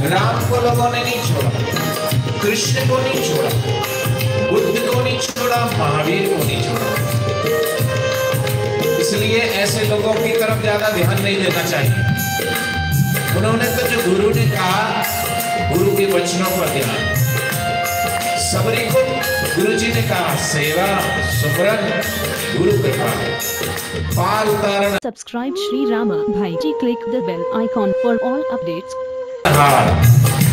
राम को लोगों ने नहीं छोड़ा, कृष्ण को नहीं छोड़ा, बुद्ध को नहीं छोड़ा, महावीर को नहीं छोड़ा। इसलिए ऐसे लोगों की तरफ ज्यादा ध्यान नहीं देना चाहिए। उन्होंने तो जो गुरु ने कहा, गुरु के वचनों पर ध्यान। सबरी को गुरु जी ने कहा सेवा, सुमरन, गुरु कृपा, पार उतारना। Subscribe Shri Rama Bhai ji, click the bell icon for all updates. हाँ,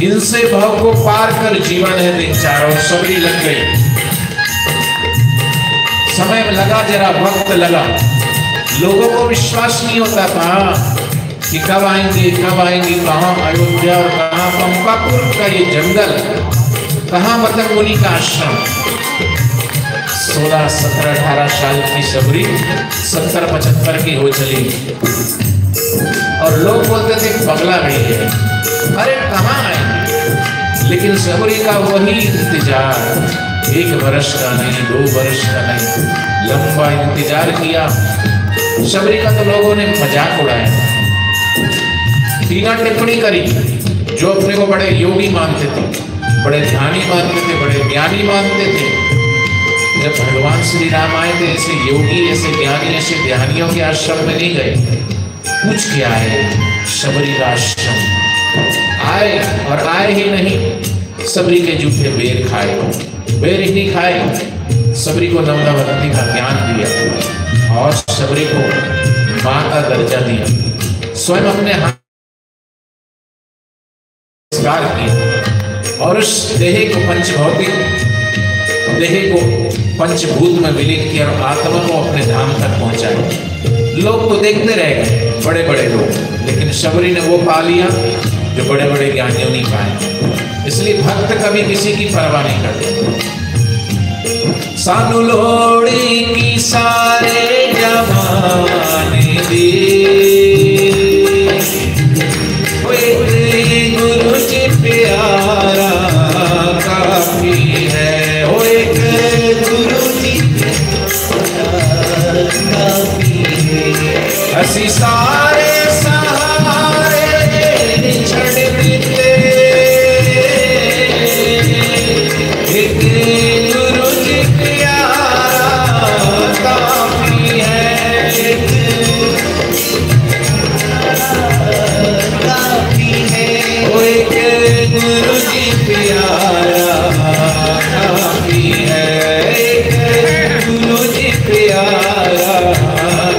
इनसे भाव को पार कर जीवन है दिन चारों। सबरी लग गई, समय लगा, जरा वक्त लगा। लोगों को विश्वास नहीं होता था कि कब आएंगे, कहाँ अयोध्या और कहाँ पंपापुर का ये जंगल, कहाँ मतलब मुनि का आश्रम। 16, 17, 18 साल की सबरी 70-75 की हो चली और लोग बोलते थे पगला गई है, अरे कहाँ आएंगे। लेकिन सबरी का वही इंतजार, 1 वर्ष का नहीं, 2 वर्ष का नहीं, लंबा इंतजार किया। सबरी का तो लोगों ने मजाक उड़ाया, टीका टिप्पणी करी। जो अपने को बड़े योगी मानते थे, बड़े ध्यानी मानते थे, बड़े ज्ञानी मानते थे, जब भगवान श्री राम आए थे ऐसे योगी, ऐसे ज्ञानी, ऐसे ध्यानियों के आश्रम में नहीं गए। पूछ के आए सबरी का आश्रम, आए और आए ही नहीं, सबरी के जूठे बेर खाए। बेर ही नहीं खाए, सबरी को नवदावंती का ज्ञान दिया और सबरी को मां का दर्जा दिया। स्वयं अपने हाथ किया और उस देह को पंचभौतिक देह को पंचभूत में विलीन किया और आत्मा को अपने धाम तक पहुंचाया। लोग तो देखते रह गए, बड़े बड़े लोग, लेकिन सबरी ने वो पा लिया जो बड़े बड़े ज्ञानियों नहीं पाए। इसलिए भक्त कभी किसी की परवाह नहीं करते। सानू लोड़ी की सारे जमाने दी, गुरु जी प्यारा काफी है, ओ एक गुरु जी काफी है। हसी सारे सहारे छड़ देते, एक गुरु जी प्यारा काफी है, काफी है, ओ एक गुरु जी प्यारा काफी है, एक गुरु जी प्यारा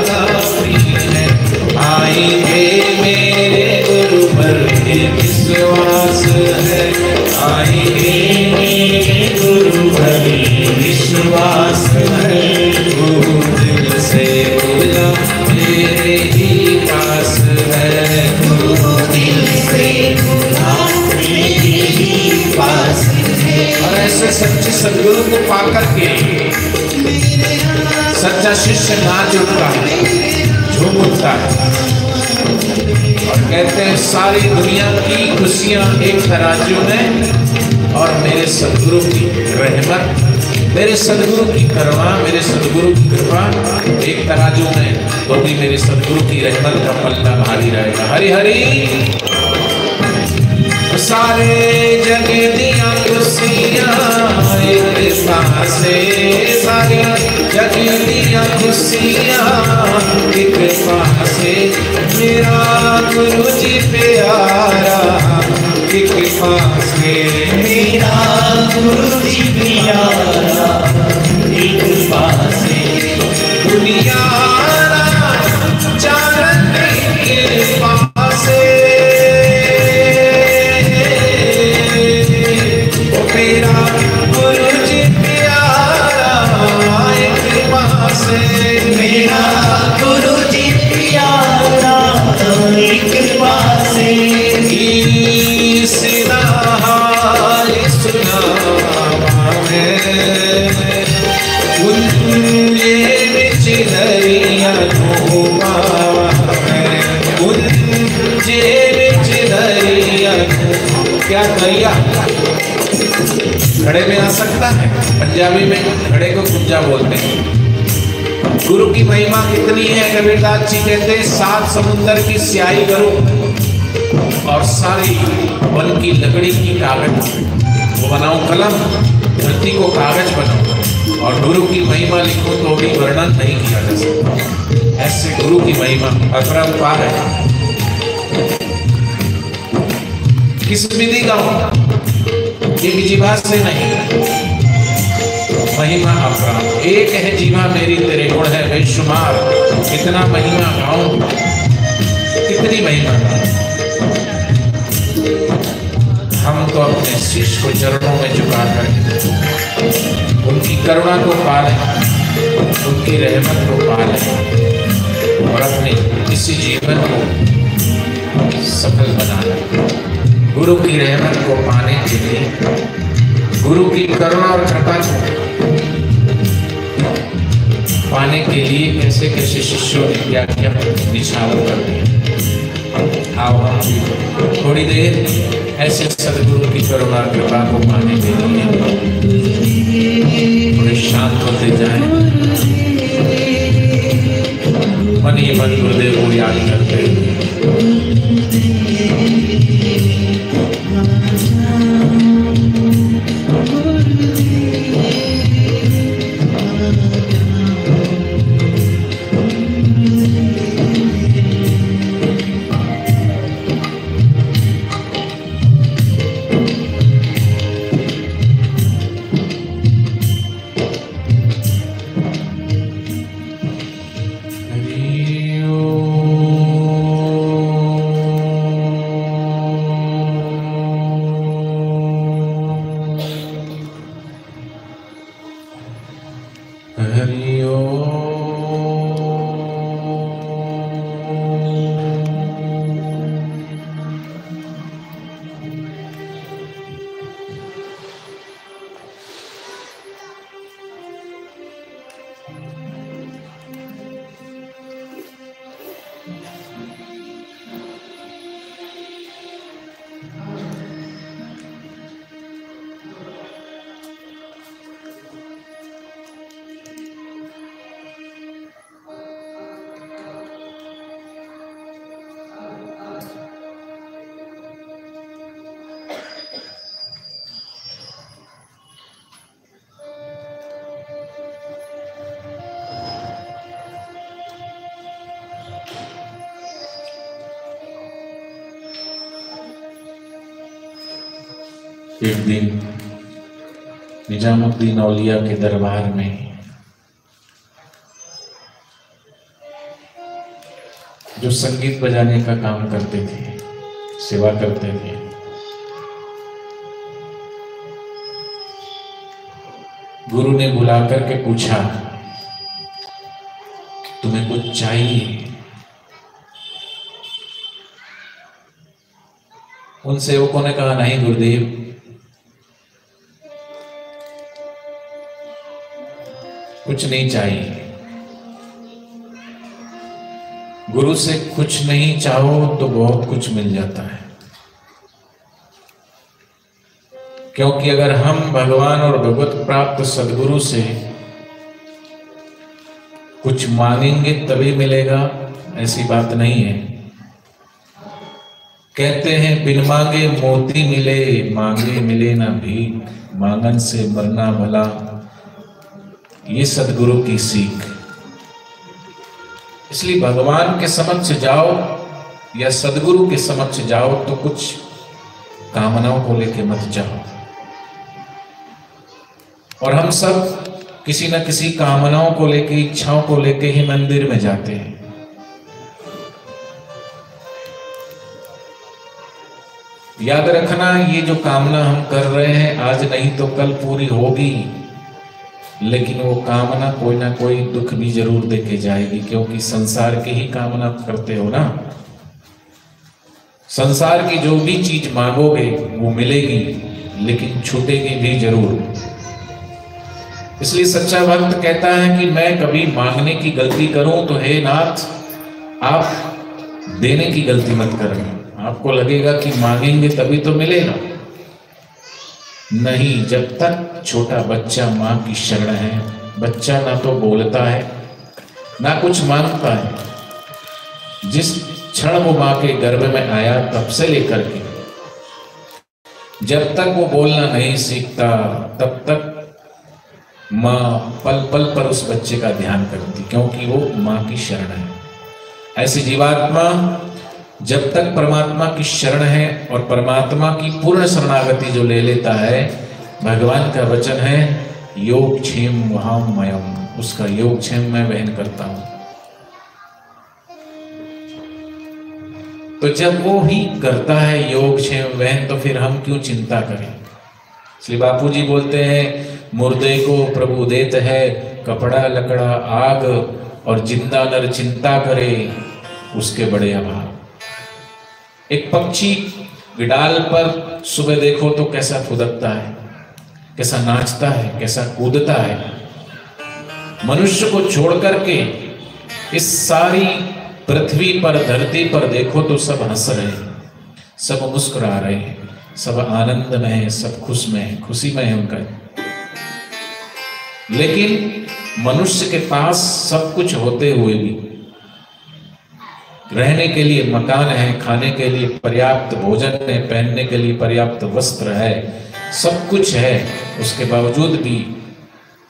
काफी है। आएंगे मेरे गुरु पर विश्वास है, आएंगे मेरे गुरु पर विश्वास है। वो दिल से बोला मेरे ही पास है, वो दिल से बोला मेरे ही पास है। और ऐसे सच्चे सदगुरु को पाकर के सच्चा शिष्य नाच उठता है, झूम उठता है और कहते हैं सारी दुनिया की खुशियां एक तराजू में और मेरे सदगुरु की रहमत, मेरे सदगुरु की करुणा, मेरे सदगुरु की कृपा एक तराजू में, तो भी मेरे सदगुरु की रहमत का पल्ला भारी रहेगा। हरि हरि। सारे जगे दिया खुशियां एक पासे, सारे जगे दिया खुशियां एक पासे, मेरा गुरु जी प्यारा एक पासे, मेरा गुरु जी प्यारा एक पासे। दुनिया चारण के पासे, मेरा गुरु जी प्यारा एक पासे, मेरा गुरु जी प्यारा एक पासे। इसका हाल सुनावा मैं, उनके बिच दरिया घूमावा मैं, उनके बिच दरिया। क्या दरिया घड़े में आ सकता है? पंजाबी में घड़े को कुंजा बोलते हैं। गुरु की महिमा कितनी है, कबीरदास जी कहते हैं 7 समुंदर की स्याही करो और सारी वन की लकड़ी की कागज वो बनाऊं कलम, धरती को कागज बनाऊं और गुरु की महिमा लिखूं तो भी वर्णन नहीं किया जा सकता। ऐसे गुरु की महिमा अपरंपार है। किस विधि गाऊं? एक जीवा से नहीं, महिमा अपराध। एक है जीवा मेरी तेरे गुण है बेशुमार, कितना महिमा गाऊं, कितनी महिमा गाऊं। हम तो अपने शिष्य को चरणों में झुका कर उनकी करुणा को पालें, उनकी रहमत को पालें और अपने इसी जीवन को सफल बनाना। गुरु की रहमत को पाने के लिए, गुरु की करुणा और कृपा को पाने के लिए कैसे कैसे शिष्यों ने क्या क्या निछावर कर दिया। आओ हम भी थोड़ी देर ऐसे सदगुरु की करुणा कृपा को पाने के लिए थोड़े शांत होते जाएं, मन ही मन गुरुदेव को याद करते हुए। एक दिन निजामुद्दीन औलिया के दरबार में जो संगीत बजाने का काम करते थे, सेवा करते थे, गुरु ने बुला करके पूछा, तुम्हें कुछ चाहिए? उन सेवकों ने कहा, नहीं गुरुदेव, कुछ नहीं चाहिए। गुरु से कुछ नहीं चाहो तो बहुत कुछ मिल जाता है, क्योंकि अगर हम भगवान और भगवत प्राप्त सदगुरु से कुछ मांगेंगे तभी मिलेगा, ऐसी बात नहीं है। कहते हैं बिन मांगे मोती मिले, मांगे मिले ना भीख, मांगन से मरना भला, ये सदगुरु की सीख। इसलिए भगवान के समक्ष जाओ या सदगुरु के समक्ष जाओ तो कुछ कामनाओं को लेके मत जाओ। और हम सब किसी न किसी कामनाओं को लेके, इच्छाओं को लेके ही मंदिर में जाते हैं। याद रखना, ये जो कामना हम कर रहे हैं आज नहीं तो कल पूरी होगी, लेकिन वो कामना कोई ना कोई दुख भी जरूर देके जाएगी, क्योंकि संसार की ही कामना करते हो ना। संसार की जो भी चीज मांगोगे वो मिलेगी, लेकिन छूटेगी भी जरूर। इसलिए सच्चा भक्त कहता है कि मैं कभी मांगने की गलती करूं तो हे नाथ, आप देने की गलती मत करना। आपको लगेगा कि मांगेंगे तभी तो मिलेगा, नहीं। जब तक छोटा बच्चा मां की शरण है, बच्चा ना तो बोलता है ना कुछ मांगता है। जिस क्षण वो मां के गर्भ में आया तब से लेकर के जब तक वो बोलना नहीं सीखता तब तक माँ पल पल पर उस बच्चे का ध्यान करती, क्योंकि वो माँ की शरण है। ऐसी जीवात्मा जब तक परमात्मा की शरण है और परमात्मा की पूर्ण शरणागति जो ले लेता है, भगवान का वचन है योगक्षेम वहामयम, उसका योगक्षेम मैं वहन करता हूं। तो जब वो ही करता है योगक्षेम वहन, तो फिर हम क्यों चिंता करें। इसलिए बापू जी बोलते हैं मुर्दे को प्रभु देत है कपड़ा लकड़ा आग, और जिंदा नर चिंता करे उसके बड़े अभाव। एक पक्षी विडाल पर सुबह देखो तो कैसा फुदकता है, कैसा नाचता है, कैसा कूदता है। मनुष्य को छोड़ करके इस सारी पृथ्वी पर धरती पर देखो तो सब हंस रहे हैं, सब मुस्कुरा रहे हैं, सब आनंद में है, सब खुश में है, खुशी में है उनका। लेकिन मनुष्य के पास सब कुछ होते हुए भी, रहने के लिए मकान है, खाने के लिए पर्याप्त भोजन है, पहनने के लिए पर्याप्त वस्त्र है, सब कुछ है, उसके बावजूद भी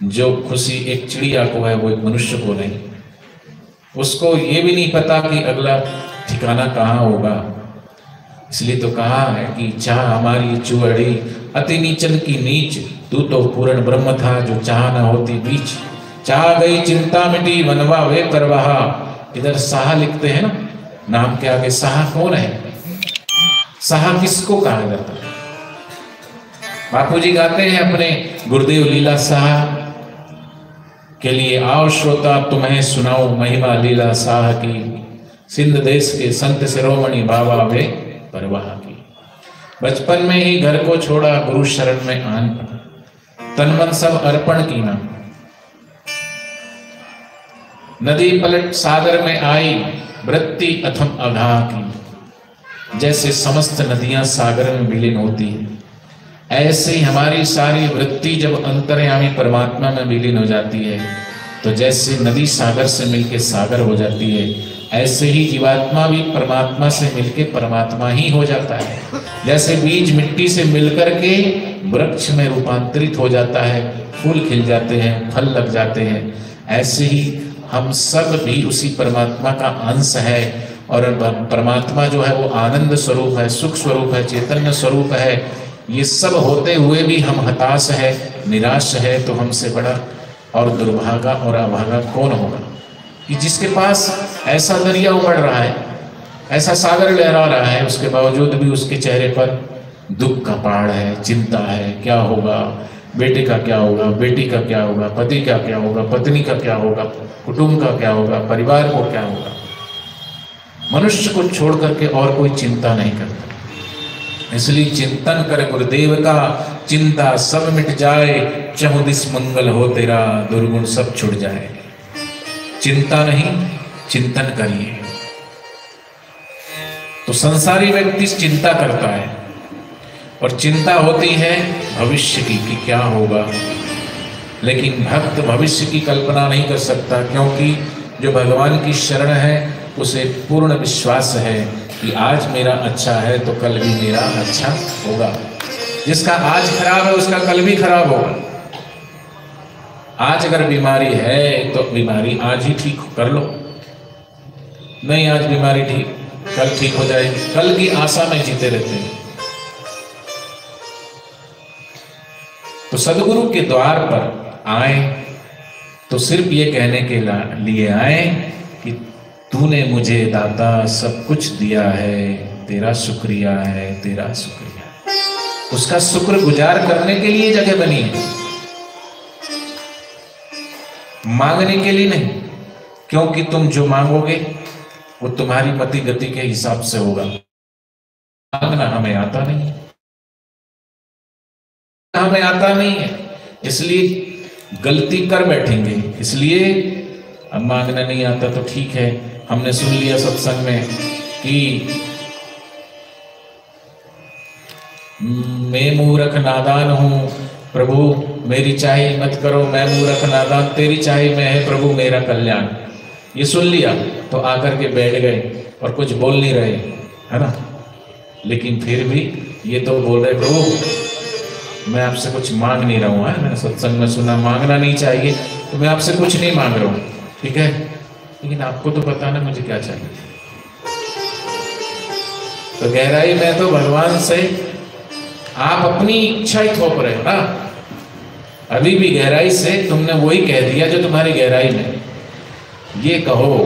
जो खुशी एक चिड़िया को है वो एक मनुष्य को नहीं। उसको ये भी नहीं पता कि अगला ठिकाना कहाँ होगा। इसलिए तो कहा है कि चाह हमारी चुअड़ी अति नीचन की नीच, तू तो पूर्ण ब्रह्म था जो चाह न होती बीच। चाह गई चिंता मिटी मनवा वे करवाहा। इधर साहा लिखते हैं ना, नाम के आगे साहा कौन है, साहा किसको कहा जाता है। बापू जी गाते हैं अपने गुरुदेव लीला साहा के लिए, आओ श्रोता तुम्हें सुनाओ महिमा लीला साहा की, सिंध देश के संत शिरोमणि बाबा वे परवाह की। बचपन में ही घर को छोड़ा गुरु शरण में आन, तन मन सब अर्पण की ना। नदी पलट सागर में आई, वृत्ति अथम अघाह की। जैसे समस्त नदियां सागर में विलीन होती है, ऐसे ही हमारी सारी वृत्ति जब अंतर्यामी परमात्मा में विलीन हो जाती है, तो जैसे नदी सागर से मिलके सागर हो जाती है, ऐसे ही जीवात्मा भी परमात्मा से मिलके परमात्मा ही हो जाता है। जैसे बीज मिट्टी से मिलकर के वृक्ष में रूपांतरित हो जाता है, फूल खिल जाते हैं, फल लग जाते हैं, ऐसे ही हम सब भी उसी परमात्मा का अंश है। और परमात्मा जो है वो आनंद स्वरूप है, सुख स्वरूप है, चैतन्य स्वरूप है। ये सब होते हुए भी हम हताश है, निराश है, तो हमसे बड़ा और दुर्भागा और अभागा कौन होगा कि जिसके पास ऐसा दरिया उमड़ रहा है, ऐसा सागर लहरा रहा है, उसके बावजूद भी उसके चेहरे पर दुख का पहाड़ है, चिंता है, क्या होगा, बेटे का क्या होगा, बेटी का क्या होगा, पति का क्या होगा, पत्नी का क्या होगा, कुटुंब का क्या होगा, परिवार को क्या होगा। मनुष्य को छोड़ करके और कोई चिंता नहीं करता। इसलिए चिंतन कर गुरुदेव का, चिंता सब मिट जाए, चहुदिस मंगल हो तेरा, दुर्गुण सब छुट जाए। चिंता नहीं, चिंतन करिए। तो संसारी व्यक्ति चिंता करता है, और चिंता होती है भविष्य की कि क्या होगा। लेकिन भक्त भविष्य की कल्पना नहीं कर सकता, क्योंकि जो भगवान की शरण है उसे पूर्ण विश्वास है कि आज मेरा अच्छा है तो कल भी मेरा अच्छा होगा। जिसका आज खराब है उसका कल भी खराब होगा। आज अगर बीमारी है तो बीमारी आज ही ठीक कर लो, नहीं आज बीमारी ठीक, कल ठीक हो जाएगी, कल की आशा में जीते रहते हैं। तो सदगुरु के द्वार पर आए तो सिर्फ ये कहने के लिए आए कि तूने मुझे दाता सब कुछ दिया है, तेरा शुक्रिया है, तेरा शुक्रिया। उसका शुक्र गुजार करने के लिए जगह बनी है, मांगने के लिए नहीं, क्योंकि तुम जो मांगोगे वो तुम्हारी मति गति के हिसाब से होगा। मांगना हमें आता नहीं, हमें आता नहीं है, इसलिए गलती कर बैठेंगे। इसलिए अब मांगना नहीं आता तो ठीक है। हमने सुन लिया सत्संग में कि मैं मूर्ख नादान हूं, प्रभु मेरी चाहे मत करो, मैं मूर्ख नादान, तेरी चाहे मैं है प्रभु मेरा कल्याण। ये सुन लिया तो आकर के बैठ गए और कुछ बोल नहीं रहे, है ना। लेकिन फिर भी ये तो बोल रहे प्रभु मैं आपसे कुछ मांग नहीं रहा हूँ, है मैंने सत्संग में सुना मांगना नहीं चाहिए, तो मैं आपसे कुछ नहीं मांग रहा हूँ, ठीक है, लेकिन आपको तो पता ना मुझे क्या चाहिए। तो गहराई में तो भगवान से आप अपनी इच्छा ही थोप रहे हो ना। अभी भी गहराई से तुमने वही कह दिया जो तुम्हारी गहराई में। ये कहो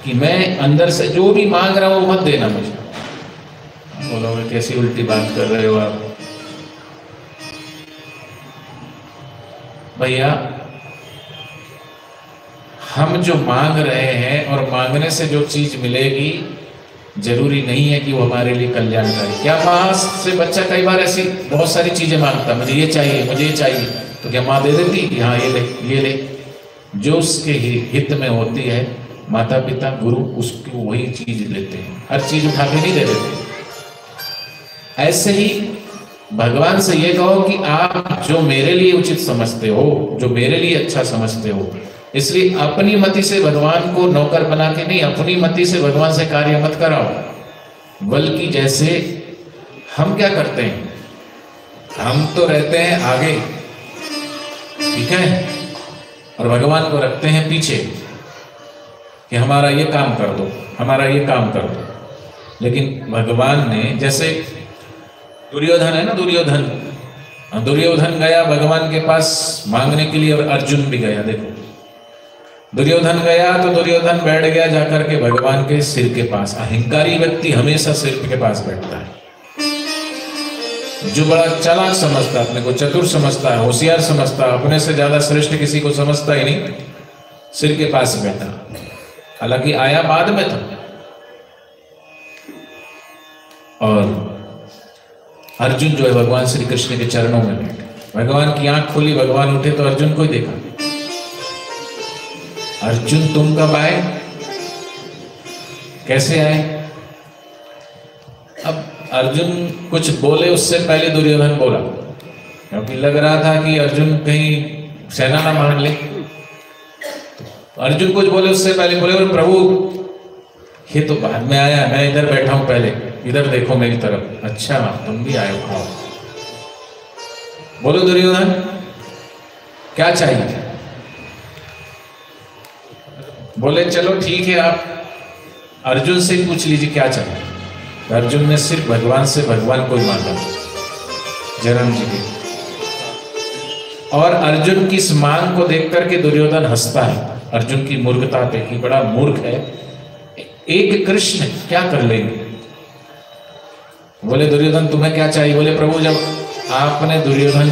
कि मैं अंदर से जो भी मांग रहा हूं मत देना मुझे। बोलोगे कैसी उल्टी बात कर रहे हो आप। भैया हम जो मांग रहे हैं और मांगने से जो चीज मिलेगी जरूरी नहीं है कि वो हमारे लिए कल्याणकारी। क्या माँ से बच्चा कई बार ऐसी बहुत सारी चीजें मांगता, मुझे ये चाहिए मुझे ये चाहिए, तो क्या माँ दे देती कि हाँ ये ले ये ले। जो उसके हित में होती है माता पिता गुरु उसको वही चीज देते हैं, हर चीज उठा के नहीं दे देते। ऐसे ही भगवान से ये कहो कि आप जो मेरे लिए उचित समझते हो, जो मेरे लिए अच्छा समझते हो, इसलिए अपनी मति से भगवान को नौकर बना के नहीं, अपनी मति से भगवान से कार्य मत कराओ। बल्कि जैसे हम क्या करते हैं, हम तो रहते हैं आगे, ठीक है, और भगवान को रखते हैं पीछे कि हमारा ये काम कर दो, हमारा ये काम कर दो। लेकिन भगवान ने, जैसे दुर्योधन है ना, दुर्योधन गया भगवान के पास मांगने के लिए और अर्जुन भी गया। देखो दुर्योधन गया तो दुर्योधन बैठ गया जाकर के भगवान के सिर के पास। अहंकारी व्यक्ति हमेशा सिर के पास बैठता है। जो बड़ा चालाक समझता है, अपने को चतुर समझता है, होशियार समझता है, अपने से ज्यादा श्रेष्ठ किसी को समझता ही नहीं, सिर के पास बैठा। हालांकि आया बाद में था। और अर्जुन जो है भगवान श्री कृष्ण के चरणों में बैठे। भगवान की आंख खुली, भगवान उठे तो अर्जुन को ही देखा। अर्जुन तुम कब आए, कैसे आए? अब अर्जुन कुछ बोले उससे पहले दुर्योधन बोला, क्योंकि लग रहा था कि अर्जुन कहीं सेना ना मान ले। अर्जुन कुछ बोले उससे पहले बोले, और प्रभु ये तो बाद में आया, मैं इधर बैठा हूं, पहले इधर देखो मेरी तरफ। अच्छा तुम भी आए हो, बोलो दुर्योधन क्या चाहिए? बोले चलो ठीक है, आप अर्जुन से पूछ लीजिए क्या चाहिए। तो अर्जुन ने सिर्फ भगवान से भगवान को ही मांगा, जन्म जी के। और अर्जुन की इस मांग को देख करके दुर्योधन हंसता है अर्जुन की मूर्खता पे कि बड़ा मूर्ख है, एक कृष्ण क्या कर लेंगे। बोले दुर्योधन तुम्हें क्या चाहिए? बोले प्रभु जब आपने, दुर्योधन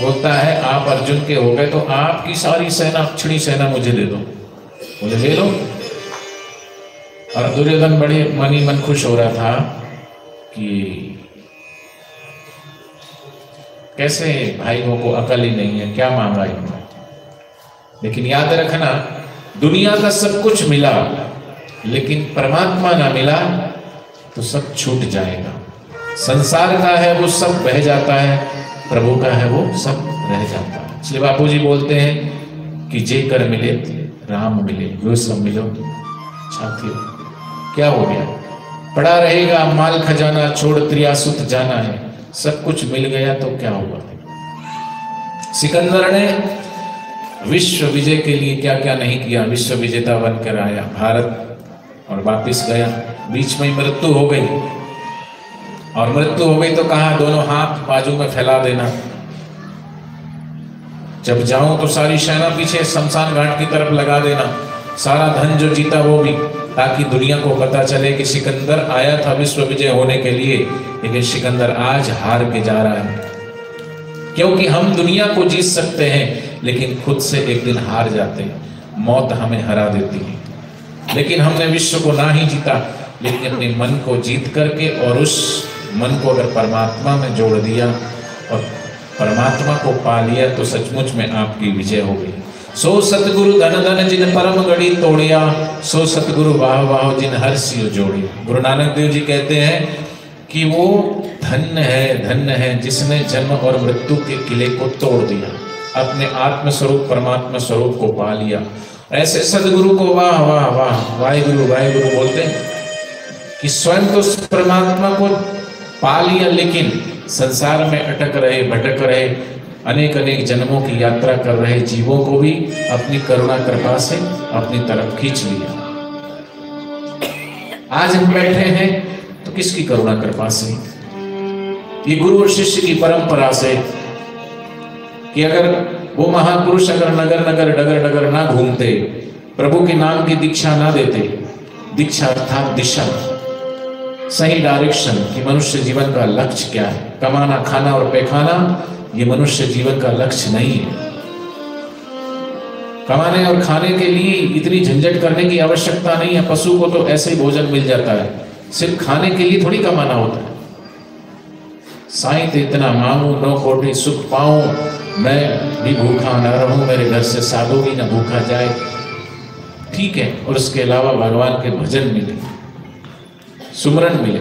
बोलता है आप अर्जुन के हो गए तो आपकी सारी सेना, अक्षणी सेना मुझे दे दो। बोले ले लो। और दुर्योधन बड़े मन ही मन खुश हो रहा था कि कैसे भाइयों को अकल ही नहीं है, क्या मांगा इन्होंने। लेकिन याद रखना, दुनिया का सब कुछ मिला लेकिन परमात्मा ना मिला तो सब छूट जाएगा। संसार का है वो सब बह जाता है, प्रभु का है वो सब रह जाता है। इसलिए बापू जी बोलते हैं कि जे कर मिले राम मिले, वो सब मिलो साथियों। क्या हो गया, पड़ा रहेगा माल खजाना, छोड़ त्रियासुत जाना है। सब कुछ मिल गया तो क्या हुआ। सिकंदर ने विश्व विजय के लिए क्या क्या नहीं किया, विश्व विजेता बनकर आया भारत और वापिस गया। बीच में मृत्यु हो गई, और मृत्यु हो गई तो कहा दोनों हाथ बाजू में फैला देना, जब जाऊं तो सारी सेना पीछे शमशान घाट की तरफ लगा देना, सारा धन जो जीता वो भी, ताकि दुनिया को पता चले कि सिकंदर आया था विश्व विजय होने के लिए, लेकिन सिकंदर आज हार के जा रहा है। क्योंकि हम दुनिया को जीत सकते हैं लेकिन खुद से एक दिन हार जाते हैं, मौत हमें हरा देती है। लेकिन हमने विश्व को ना ही जीता, लेकिन अपने मन को जीत करके और उस मन को अगर परमात्मा में जोड़ दिया और परमात्मा को पा लिया तो सचमुच में आपकी विजय हो गई। सो सतगुरु धन धन जिन परम गढ़ी तोड़िया, सो सतगुरु वाह वाह जिन हर सियो जोड़िया। गुरु नानक देव जी कहते हैं कि वो धन्य है जिसने जन्म और मृत्यु के किले को तोड़ दिया, अपने आत्म स्वरूप परमात्मा स्वरूप को पा लिया। ऐसे सदगुरु को वाह वाह वाह वाहिगुरु बोलते हैं कि स्वयं तो परमात्मा को पा लिया, लेकिन संसार में अटक रहे, भटक रहे, अनेक अनेक जन्मों की यात्रा कर रहे जीवों को भी अपनी करुणा कृपा से अपनी तरफ खींच लिया। आज हम बैठे हैं तो किसकी करुणा कृपा से? ये गुरु और शिष्य की परंपरा से, कि अगर वो महापुरुष अगर नगर नगर डगर डगर ना घूमते, प्रभु के नाम की दीक्षा ना देते, दीक्षा अर्थात दिशा, सही डायरेक्शन कि मनुष्य जीवन का लक्ष्य क्या है, कमाना खाना और पैखाना ये मनुष्य जीवन का लक्ष्य नहीं है। कमाने और खाने के लिए इतनी झंझट करने की आवश्यकता नहीं है। पशु को तो ऐसे ही भोजन मिल जाता है, सिर्फ खाने के लिए थोड़ी कमाना होता है। साईं तो इतना मांगू 9 कोटि सुख पाऊं, मैं भी भूखा न रहूं, मेरे घर से साधु भी न भूखा जाए, ठीक है। और उसके अलावा भगवान के भजन मिले, सुमरन मिले।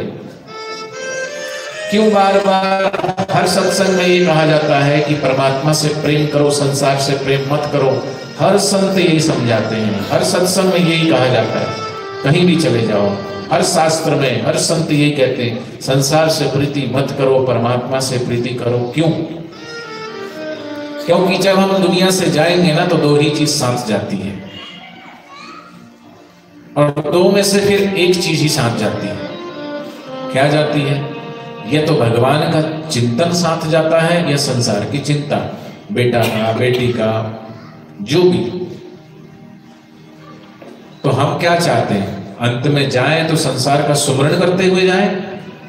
क्यों बार बार हर सत्संग में ये कहा जाता है कि परमात्मा से प्रेम करो, संसार से प्रेम मत करो? हर संत यही समझाते हैं, हर सत्संग में यही कहा जाता है। कहीं भी चले जाओ, हर शास्त्र में हर संत यही कहते हैं, संसार से प्रीति मत करो, परमात्मा से प्रीति करो। क्यों? क्योंकि जब हम दुनिया से जाएंगे ना तो 2 ही चीज साथ जाती है, और 2 में से फिर एक चीज ही साथ जाती है। क्या जाती है? या तो भगवान का चिंतन साथ जाता है, या संसार की चिंता, बेटा का, बेटी का, जो भी। तो हम क्या चाहते हैं? अंत में जाएं तो संसार का सुमरण करते हुए जाएं,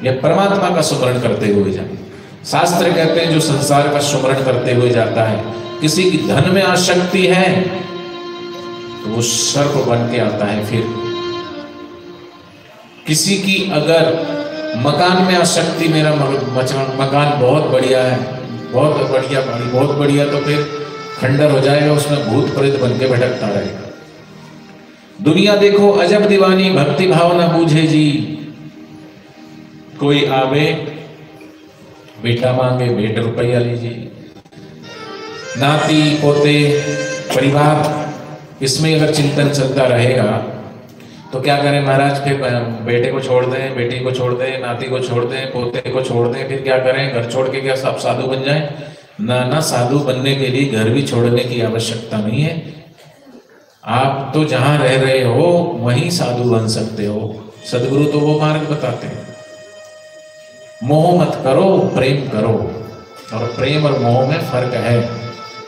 या परमात्मा का सुमरण करते हुए जाएं? शास्त्र कहते हैं जो संसार का सुमरण करते हुए जाता है, किसी की धन में आसक्ति है तो वो सर्प बन के आता है। फिर किसी की अगर मकान में आसक्ति, मेरा मकान बहुत बढ़िया है, बहुत बढ़िया भाई, बहुत बढ़िया, तो फिर खंडर हो जाएगा, उसमें भूत प्रेत बन के भटकता रहेगा। दुनिया देखो अजब दीवानी, भक्ति भाव न बूझे जी। कोई आवे, बेटा मांगे, बेटा रुपया लीजिए, नाती पोते परिवार, इसमें अगर चिंतन चलता रहेगा तो क्या करें महाराज? फिर बेटे को छोड़ दें, बेटी को छोड़ दें, नाती को छोड़ दें, पोते को छोड़ दें, फिर क्या करें? घर छोड़ के क्या सब साधु बन जाएं? ना, साधु बनने के लिए घर भी छोड़ने की आवश्यकता नहीं है। आप तो जहां रह रहे हो वहीं साधु बन सकते हो। सदगुरु तो वो मार्ग बताते हैं। मोह मत करो, प्रेम करो। और प्रेम और मोह में फर्क है।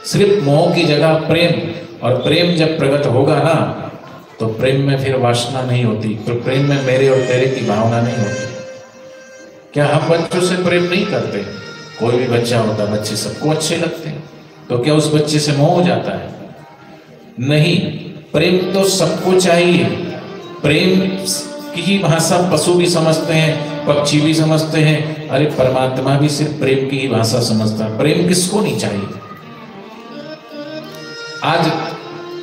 सिर्फ मोह की जगह प्रेम, और प्रेम जब प्रकट होगा ना तो प्रेम में फिर वासना नहीं होती, तो प्रेम में मेरे और तेरे की भावना नहीं होती। क्या हम बच्चों से प्रेम नहीं करते? कोई भी बच्चा होता, बच्चे सबको अच्छे लगते हैं, तो क्या उस बच्चे से मोह हो जाता है? नहीं, प्रेम तो सबको चाहिए। प्रेम की भाषा पशु भी समझते हैं, पक्षी भी समझते हैं, अरे परमात्मा भी सिर्फ प्रेम की ही भाषा समझता है। प्रेम किसको नहीं चाहिए? आज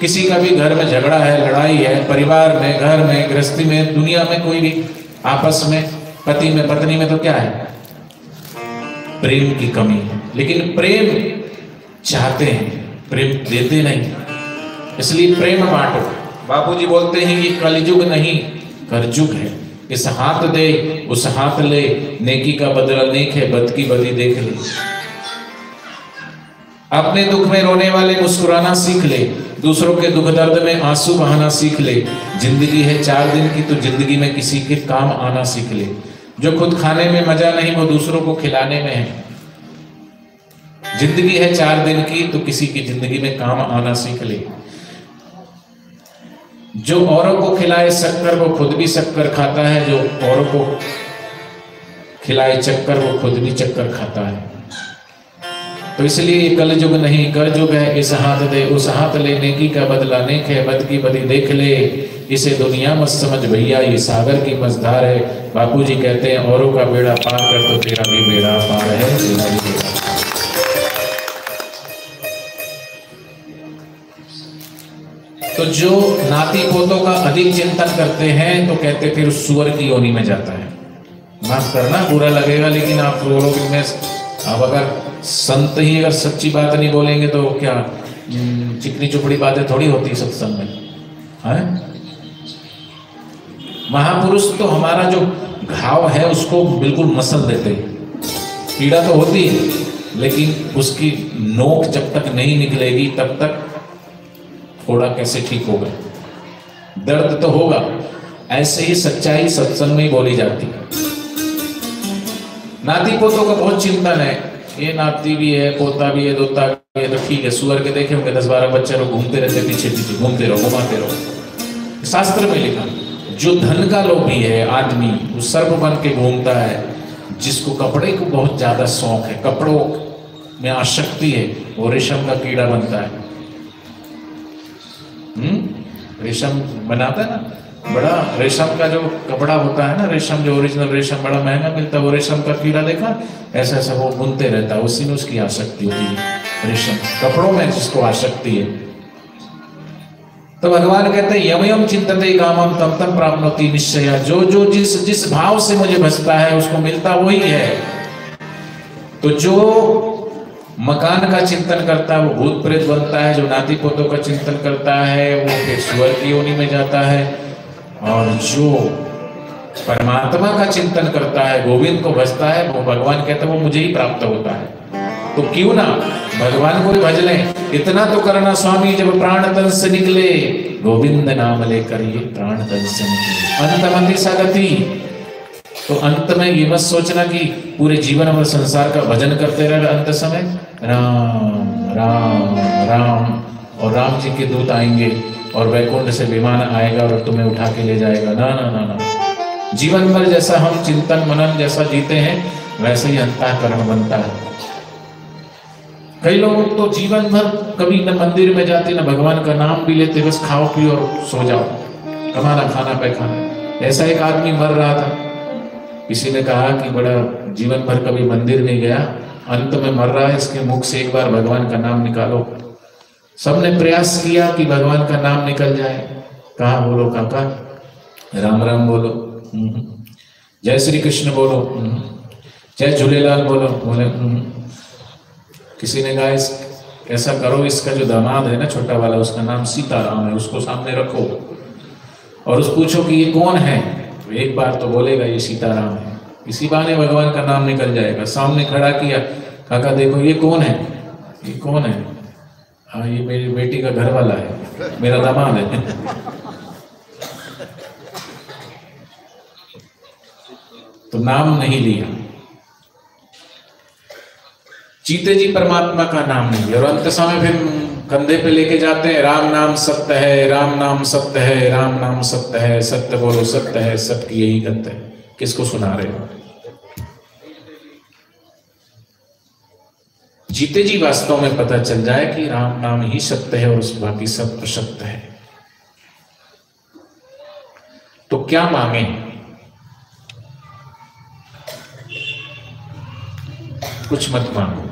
किसी का भी घर में झगड़ा है, लड़ाई है, परिवार में, घर में, गृहस्थी में, दुनिया में, कोई भी आपस में, पति में, पत्नी में, तो क्या है? प्रेम की कमी है। लेकिन प्रेम चाहते हैं, प्रेम देते नहीं, इसलिए प्रेम बांटो। बापूजी बोलते हैं कि कलयुग नहीं करजुग है। इस हाथ दे उस हाथ ले, नेकी का बदला नेक है, बद की बदी देख ले। अपने दुख में रोने वाले मुस्कुराना सीख ले, दूसरों के दुख दर्द में आंसू बहाना सीख ले। जिंदगी है 4 दिन की, तो जिंदगी में किसी के काम आना सीख ले। जो खुद खाने में मजा नहीं वो दूसरों को खिलाने में है। जिंदगी है 4 दिन की, तो किसी की जिंदगी में काम आना सीख ले। जो औरों को खिलाए शक्कर वो खुद भी शक्कर खाता है, जो औरों को खिलाए चक्कर वो खुद भी चक्कर खाता है। तो इसलिए कलयुग नहीं करजुग है। इस हाथ दे उस हाथ ले, नेकी का बदला नेक है, बद की बदी देख ले। इसे दुनिया मत समझ भैया, ये सागर की मझधार है। बापूजी कहते हैं औरों का बेड़ा पार कर तो तेरा भी बेड़ा पार है, तेरा भी बेड़ा। तो जो नाती पोतों का अधिक चिंतन करते हैं तो कहते फिर सुअर की योनि में जाता है। माफ करना, बुरा लगेगा, लेकिन आप लोग में अब अगर संत ही अगर सच्ची बात नहीं बोलेंगे तो क्या चिकनी चुपड़ी बातें थोड़ी होती सत्संग में है। महापुरुष तो हमारा जो घाव है उसको बिल्कुल मसल देते, पीड़ा तो होती है लेकिन उसकी नोक जब तक नहीं निकलेगी तब तक फोड़ा कैसे ठीक होगा, दर्द तो होगा। ऐसे ही सच्चाई सत्संग में ही बोली जाती है। नाती पोतों का बहुत चिंतन है, ये नाती भी है, पोता भी है, दोता भी है, तो ठीक है, सुअर के देखे होंगे 10-12 बच्चे लोग घूमते रहते पीछे पीछे, घूमते रहो, घुमाते रहो। शास्त्र में लिखा, जो धन का लोभी है आदमी, वो सर्प बन के घूमता है। जिसको कपड़े को बहुत ज्यादा शौक है, कपड़ों में आसक्ति है, वो रेशम का कीड़ा बनता है। रेशम बनाता है ना, बड़ा रेशम का जो कपड़ा होता है ना, रेशम जो ओरिजिनल रेशम बड़ा महंगा मिलता है, वो रेशम का कीड़ा देखा, ऐसा ऐसा वो बुनते रहता है, उसी में उसकी आसक्ति होती है। रेशम कपड़ों में जिसको आसक्ति है, तो भगवान कहते हैं यम यम चिंतते कामम तम तम प्राप्नोति निश्चय। जो जो जिस भाव से मुझे भजता है उसको मिलता वही है। तो जो मकान का चिंतन करता है वो भूत प्रेत बनता है, जो नाती पोतों का चिंतन करता है वो फिर सुअर की योनि में जाता है, और जो परमात्मा का चिंतन करता है, गोविंद को भजता है, वो भगवान कहते हैं वो मुझे ही प्राप्त होता है। तो क्यों ना भगवान को भी भज लें। इतना तो करना स्वामी, जब प्राण तन से निकले गोविंद नाम लेकर, ये प्राण तन से निकले अंतमति सगति। तो अंत में ये मत सोचना कि पूरे जीवन भर संसार का भजन करते रहे, अंत समय राम राम राम, और राम जी के दूत आएंगे और वैकुंठ से विमान आएगा और तुम्हें उठा के ले जाएगा। ना ना ना ना, जीवन भर जैसा हम चिंतन मनन जैसा जीते हैं वैसे ही अंतःकरण बनता है। कई लोग तो जीवन भर कभी न मंदिर में जाते, न भगवान का नाम भी लेते, बस खाओ पियो और सो जाओ, कमाना खाना पैखाना। ऐसा एक आदमी मर रहा था, किसी ने कहा कि बड़ा जीवन भर कभी मंदिर नहीं गया, अंत में मर रहा है, इसके मुख से एक बार भगवान का नाम निकालो। सबने प्रयास किया कि भगवान का नाम निकल जाए। कहा बोलो काका, राम राम बोलो, जय श्री कृष्ण बोलो, जय झूलेलाल बोलो, बोले किसी ने कहा ऐसा करो, इसका जो दामाद है ना छोटा वाला, उसका नाम सीताराम है, उसको सामने रखो और उस पूछो कि ये कौन है, तो एक बार तो बोलेगा ये सीताराम है, इसी बहाने भगवान का नाम निकल जाएगा। सामने खड़ा किया, काका देखो ये कौन है, ये कौन है, हाँ ये मेरी बेटी का घर वाला है, मेरा दामाद है। तो नाम नहीं लिया। चीते जी परमात्मा का नाम नहीं, और अंत समय फिर कंधे पे लेके जाते हैं, राम नाम सत्य है, राम नाम सत्य है, राम नाम सत्य है, सत्य बोलो सत्य है, सबकी यही गत है। किसको सुना रहे हो? जीते जी वास्तव में पता चल जाए कि राम नाम ही सत्य है और उस बाकी सब असत्य है, तो क्या मांगे? कुछ मत मांगो।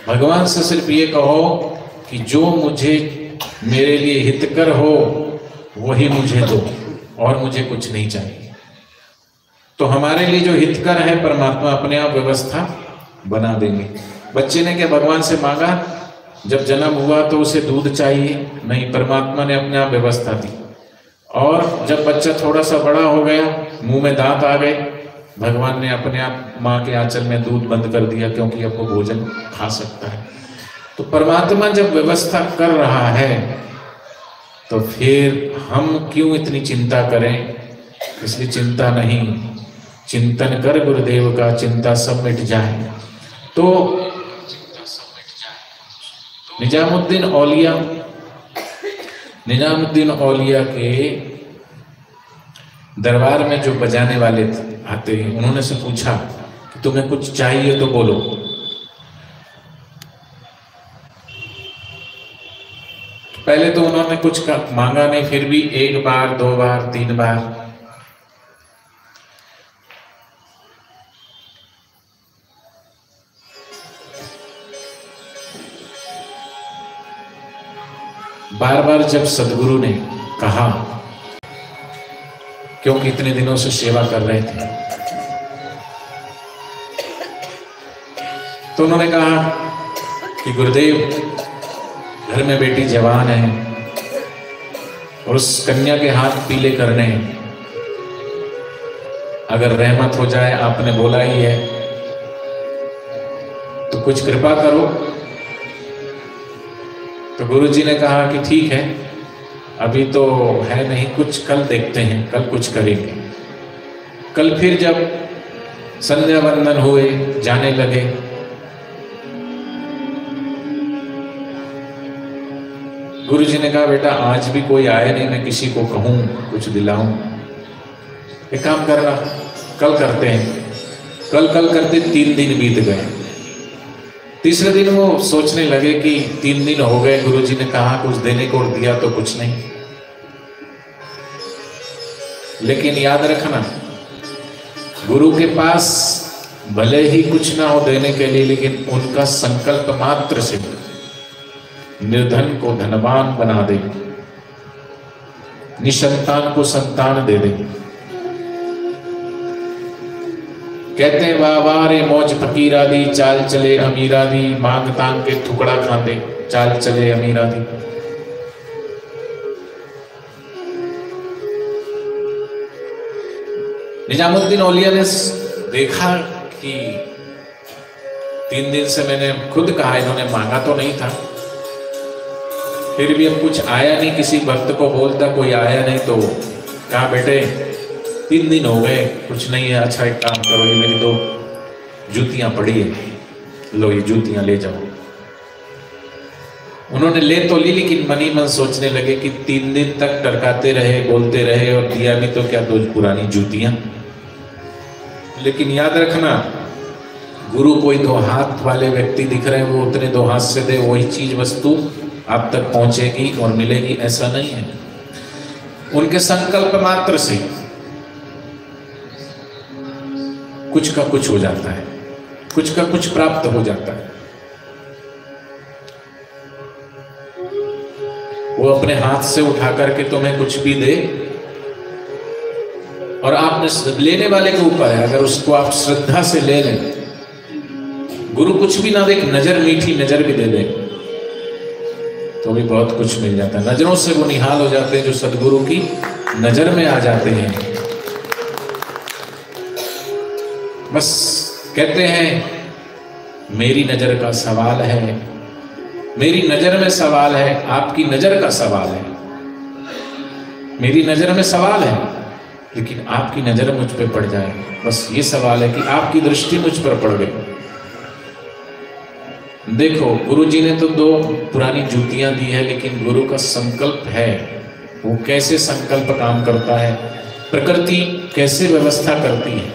भगवान से सिर्फ ये कहो कि जो मुझे मेरे लिए हितकर हो वही मुझे दो, और मुझे कुछ नहीं चाहिए। तो हमारे लिए जो हितकर है परमात्मा अपने आप व्यवस्था बना देंगे। बच्चे ने क्या भगवान से मांगा? जब जन्म हुआ तो उसे दूध चाहिए, नहीं, परमात्मा ने अपने आप व्यवस्था दी। और जब बच्चा थोड़ा सा बड़ा हो गया, मुंह में दांत आ गए, भगवान ने अपने आप माँ के आंचल में दूध बंद कर दिया, क्योंकि अब वो भोजन खा सकता है। तो परमात्मा जब व्यवस्था कर रहा है तो फिर हम क्यों इतनी चिंता करें? इसलिए चिंता नहीं, चिंतन कर गुरुदेव का, चिंता सब मिट जाए। तो निजामुद्दीन औलिया के दरबार में जो बजाने वाले आते हैं, उन्होंने से पूछा कि तुम्हें कुछ चाहिए तो बोलो। पहले तो उन्होंने कुछ मांगा नहीं, फिर भी 1 बार 2 बार 3 बार बार जब सदगुरु ने कहा, क्योंकि इतने दिनों से सेवा कर रहे थे, तो उन्होंने कहा कि गुरुदेव घर में बेटी जवान है, और उस कन्या के हाथ पीले करने, अगर रहमत हो जाए, आपने बोला ही है तो कुछ कृपा करो। तो गुरुजी ने कहा कि ठीक है, अभी तो है नहीं कुछ, कल देखते हैं, कल कुछ करेंगे। कल फिर जब संध्या वंदन हुए, जाने लगे, गुरुजी ने कहा बेटा आज भी कोई आया नहीं, मैं किसी को कहूं कुछ दिलाऊं। एक काम करना, कल करते हैं। कल करते 3 दिन बीत गए। तीसरे दिन वो सोचने लगे कि 3 दिन हो गए, गुरुजी ने कहा कुछ देने को दिया तो कुछ नहीं। लेकिन याद रखना, गुरु के पास भले ही कुछ ना हो देने के लिए, लेकिन उनका संकल्प मात्र से निर्धन को धनवान बना दे, निसंतान को संतान दे दे। कहते हैं वाह वाह रे मौज फकीरा दी, चाल चले अमीरा दी, मांग तांग के टुकड़ा खाते, चाल चले अमीरा दी। निजामुद्दीन औलिया ने देखा कि 3 दिन से मैंने खुद कहा, इन्होंने मांगा तो नहीं था, फिर भी अब कुछ आया नहीं, किसी भक्त को बोलता कोई आया नहीं, तो कहा बेटे 3 दिन हो गए कुछ नहीं है, अच्छा एक काम करो, ये मेरी 2 जूतियां पड़ी है, लो ये जूतियां ले जाओ। उन्होंने ले तो ली, लेकिन मनी मन सोचने लगे कि 3 दिन तक टरकाते रहे, बोलते रहे, और दिया भी तो क्या 2 पुरानी जूतियां। लेकिन याद रखना, गुरु कोई 2 हाथ वाले व्यक्ति दिख रहे हैं, वो उतने 2 हाथ से दे, वही चीज वस्तु आप तक पहुंचेगी और मिलेगी, ऐसा नहीं है। उनके संकल्प मात्र से कुछ का कुछ हो जाता है, कुछ का कुछ प्राप्त हो जाता है। वो अपने हाथ से उठा करके तुम्हें कुछ भी दे, और आपने लेने वाले के ऊपर है, अगर उसको आप श्रद्धा से ले लें, गुरु कुछ भी ना दे, एक नजर, मीठी नजर भी दे दे, तो भी बहुत कुछ मिल जाता है। नजरों से वो निहाल हो जाते हैं जो सदगुरु की नजर में आ जाते हैं। बस कहते हैं मेरी नजर का सवाल है, मेरी नजर में सवाल है, आपकी नजर का सवाल है। मेरी नजर में सवाल है, लेकिन आपकी नजर मुझ पे पड़ जाए, बस ये सवाल है कि आपकी दृष्टि मुझ पर पड़ गई। देखो गुरुजी ने तो 2 पुरानी जूतियां दी है, लेकिन गुरु का संकल्प है, वो कैसे संकल्प काम करता है, प्रकृति कैसे व्यवस्था करती है,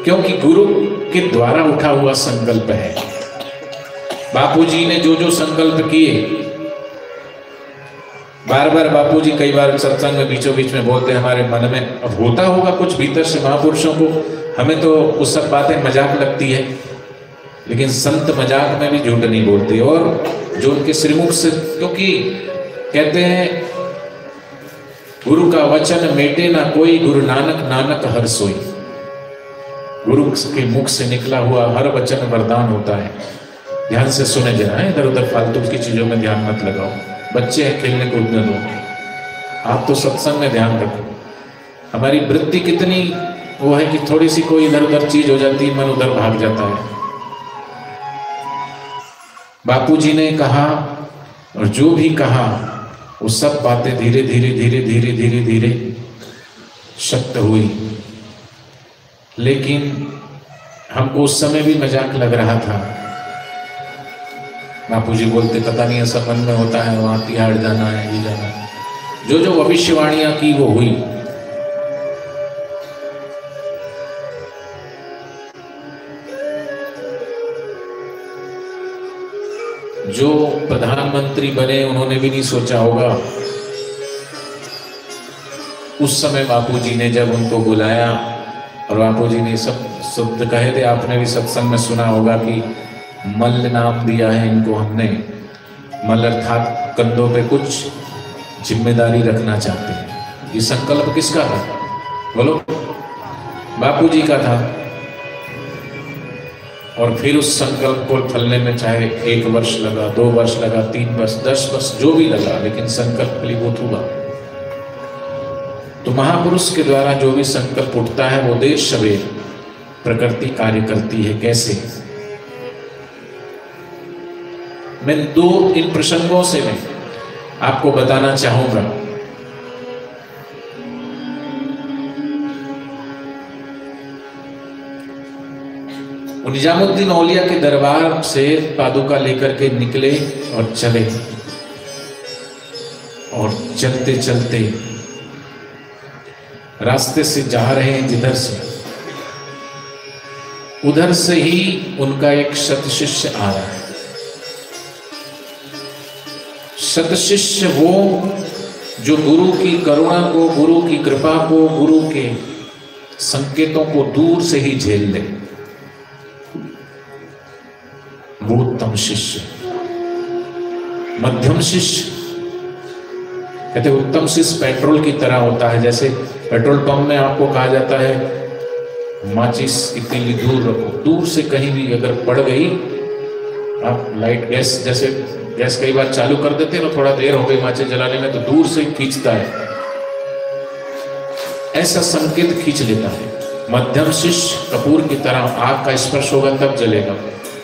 क्योंकि गुरु के द्वारा उठा हुआ संकल्प है। बापूजी ने जो जो संकल्प किए, बार बार बापूजी कई बार सत्संग में बीचों बीच में बोलते हैं, हमारे मन में अब होता होगा कुछ भीतर से महापुरुषों को, हमें तो वो सब बातें मजाक लगती है, लेकिन संत मजाक में भी झूठ नहीं बोलते। और जो उनके श्रीमुख से, क्योंकि कहते हैं गुरु का वचन मेटे ना कोई, गुरु नानक नानक हर सोई। गुरु के मुख से निकला हुआ हर वचन वरदान होता है। ध्यान से सुने जरा, इधर उधर फालतू की चीजों में ध्यान मत लगाओ, बच्चे हैं खेलने कूदने दो, आप तो सत्संग में ध्यान रखो। हमारी वृत्ति कितनी वो है कि थोड़ी सी कोई इधर उधर चीज हो जाती है, मन उधर भाग जाता है। बापूजी ने कहा, और जो भी कहा वो सब बातें धीरे धीरे धीरे धीरे धीरे धीरे शक्त हुई। लेकिन हमको उस समय भी मजाक लग रहा था। बापूजी बोलते पता नहीं ऐसा मन में होता है, वहां तिहाड़ जाना है, ये जाना है। जो जो भविष्यवाणियां की वो हुई। जो प्रधानमंत्री बने उन्होंने भी नहीं सोचा होगा उस समय बापूजी ने जब उनको बुलाया और बापूजी ने सब शब्द कहे थे। आपने भी सत्संग में सुना होगा कि मल्ल नाम दिया है इनको हमने। मल्ल अर्थात कंधों पे कुछ जिम्मेदारी रखना चाहते हैं। ये संकल्प किसका था बोलो? बापूजी का था। और फिर उस संकल्प को फलने में चाहे 1 वर्ष लगा, 2 वर्ष लगा, 3 वर्ष, 10 वर्ष, जो भी लगा, लेकिन संकल्प फलीभूत हुआ। तो महापुरुष के द्वारा जो भी संकल्प उठता है वो देर सवेर प्रकृति कार्य करती है। कैसे? मैं इन प्रसंगों से मैं आपको बताना चाहूंगा। निजामुद्दीन औलिया के दरबार से पादुका लेकर के निकले और चले, और चलते चलते रास्ते से जा रहे हैं जिधर से, उधर से ही उनका एक सतशिष्य आ रहा है। सतशिष्य वो जो गुरु की करुणा को, गुरु की कृपा को, गुरु के संकेतों को दूर से ही झेल ले, वो उत्तम शिष्य। मध्यम शिष्य कहते उत्तम शिष्य पेट्रोल की तरह होता है। जैसे पेट्रोल पंप में आपको कहा जाता है माचिस इतनी दूर रखो, दूर से कहीं भी अगर पड़ गई, आप लाइट गैस, जैसे गैस कई बार चालू कर देते हैं ना, थोड़ा देर हो गई माचिस जलाने में तो दूर से खींचता है, ऐसा संकेत खींच लेता है। मध्यम शिष्य कपूर की तरह आग का स्पर्श होगा तब जलेगा,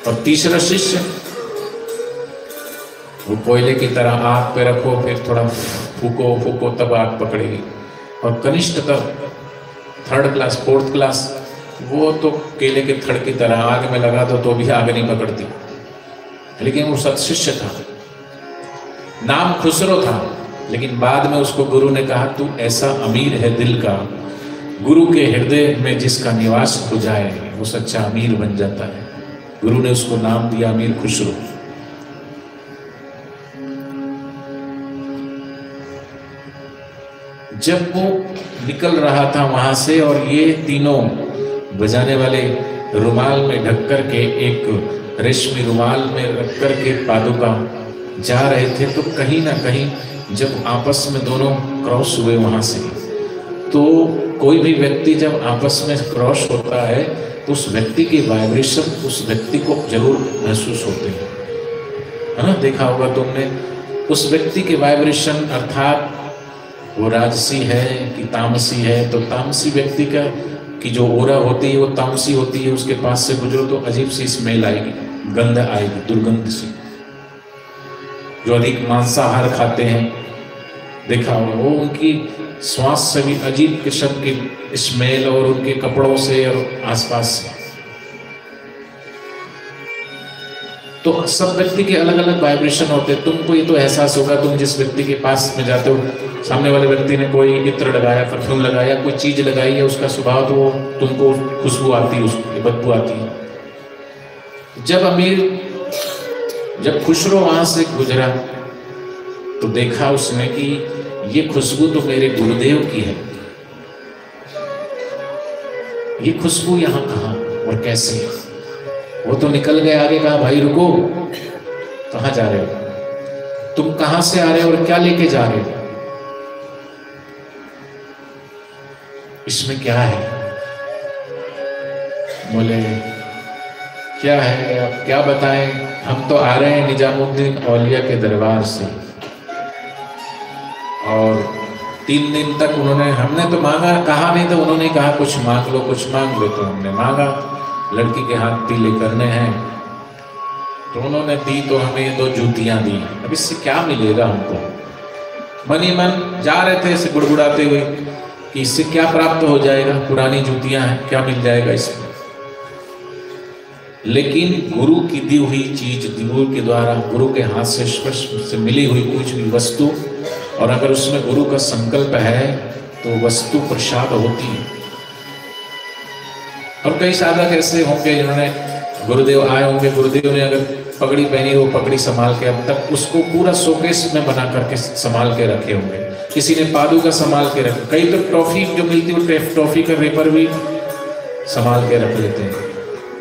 और तीसरा शिष्य वो कोयले की तरह आग पे रखो, फिर थोड़ा फूको फूको तब आग पकड़ेगी। और कनिष्ठ तक थर्ड क्लास, फोर्थ क्लास, वो तो केले के थड़ की तरह आग में लगा दो तो भी आग नहीं पकड़ती। लेकिन वो सत्शिष्य था, नाम खुसरो था, लेकिन बाद में उसको गुरु ने कहा तू ऐसा अमीर है दिल का, गुरु के हृदय में जिसका निवास हो जाए वो सच्चा अमीर बन जाता है। गुरु ने उसको नाम दिया अमीर खुसरो। जब वो निकल रहा था वहां से और ये तीनों बजाने वाले रुमाल में ढक कर के, एक रेशमी रुमाल में रख कर के पादुका जा रहे थे, तो कहीं ना कहीं जब आपस में दोनों क्रॉस हुए वहां से, तो कोई भी व्यक्ति जब आपस में क्रॉस होता है तो उस व्यक्ति की वाइब्रेशन उस व्यक्ति को जरूर महसूस होते हैं, है ना? देखा होगा तुमने, उस व्यक्ति के वाइब्रेशन, अर्थात वो राजसी है कि तामसी है, तो तामसी व्यक्ति का की जो ओरा होती है वो तामसी होती है, उसके पास से गुजरो तो अजीब सी स्मेल आएगी, गंध आएगी, दुर्गंध सी। जो अधिक मांसाहार खाते हैं, देखा होगा, वो उनकी श्वास से भी अजीब किस्म की स्मेल, और उनके कपड़ों से और आसपास से। तो सब व्यक्ति के अलग अलग वाइब्रेशन होते हैं। तुमको ये तो एहसास होगा, तुम जिस व्यक्ति के पास में जाते हो, सामने वाले व्यक्ति ने कोई इत्र लगाया, परफ्यूम लगाया, कोई चीज लगाई है, उसका स्वभाव तो वो तुमको खुशबू आती है, उसकी बदबू आती है। जब खुसरो वहां से गुजरा तो देखा उसने कि ये खुशबू तो मेरे गुरुदेव की है, ये खुशबू यहाँ कहाँ और कैसे? वो तो निकल गए आगे, कहा भाई रुको, कहाँ जा रहे हो तुम, कहां से आ रहे हो और क्या लेके जा रहे हो, इसमें क्या है? बोले क्या है, आप क्या बताएं, हम तो आ रहे हैं निजामुद्दीन औलिया के दरबार से, और 3 दिन तक उन्होंने, हमने तो मांगा, कहा नहीं, तो उन्होंने कहा कुछ मांग लो, कुछ मांग लो, तो हमने मांगा लड़की के हाथ पीले करने हैं, तो उन्होंने दी, तो हमें 2 जूतियां दी। अब इससे क्या मिलेगा हमको? मन ही मन जा रहे थे ऐसे गुड़गुड़ाते हुए कि इससे क्या प्राप्त हो जाएगा, पुरानी जूतियां हैं, क्या मिल जाएगा इसमें? लेकिन गुरु की दी हुई चीज, गुरु के द्वारा, गुरु के हाथ से स्पर्श से मिली हुई कुछ भी वस्तु, और अगर उसमें गुरु का संकल्प है तो वस्तु प्रसाद होती है। और कई साधक ऐसे होंगे जिन्होंने, गुरुदेव आए होंगे, गुरुदेव ने अगर पगड़ी पहनी, वो पगड़ी संभाल के अब तक उसको पूरा शोकेस में बना करके संभाल के रखे होंगे। किसी ने पादुका संभाल के रखे, कई तो टॉफी जो मिलती है, टॉफी का रेपर भी संभाल के रख लेते हैं।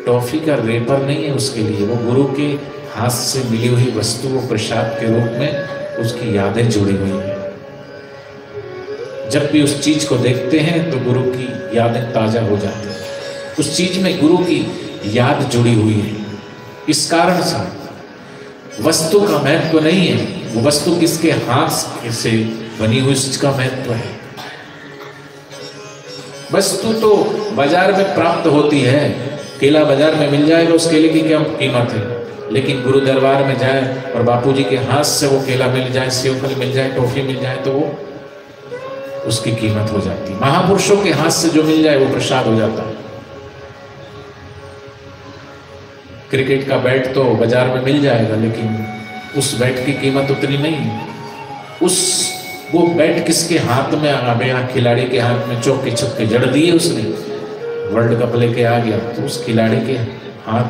टॉफी का रेपर नहीं है उसके लिए, वो गुरु के हाथ से मिली हुई वस्तु, वो प्रसाद के रूप में उसकी यादें जुड़ी हुई हैं। जब भी उस चीज को देखते हैं तो गुरु की यादें ताजा हो जाती हैं, उस चीज में गुरु की याद जुड़ी हुई है। इस कारण से वस्तु का महत्व नहीं है, वो वस्तु किसके हाथ से बनी हुई उसका महत्व है। वस्तु तो बाजार में प्राप्त होती है, केला बाजार में मिल जाएगा, उस केले की क्या कीमत है, लेकिन गुरु दरबार में जाए और बापूजी के हाथ से वो केला मिल जाए, सेव फल मिल जाए, टॉफी मिल जाए, तो वो उसकी कीमत हो जाती है। महापुरुषों के हाथ से जो मिल जाए वो प्रसाद हो जाता है। क्रिकेट का बैट तो बाजार में मिल जाएगा, लेकिन उस बैट की कीमत उतनी नहीं। वो बैट किसके हाथ में आ गया, खिलाड़ी के हाथ में चौके छक्के जड़ दिए उसने, वर्ल्ड कप लेके आ गया, तो उस खिलाड़ी के हाथ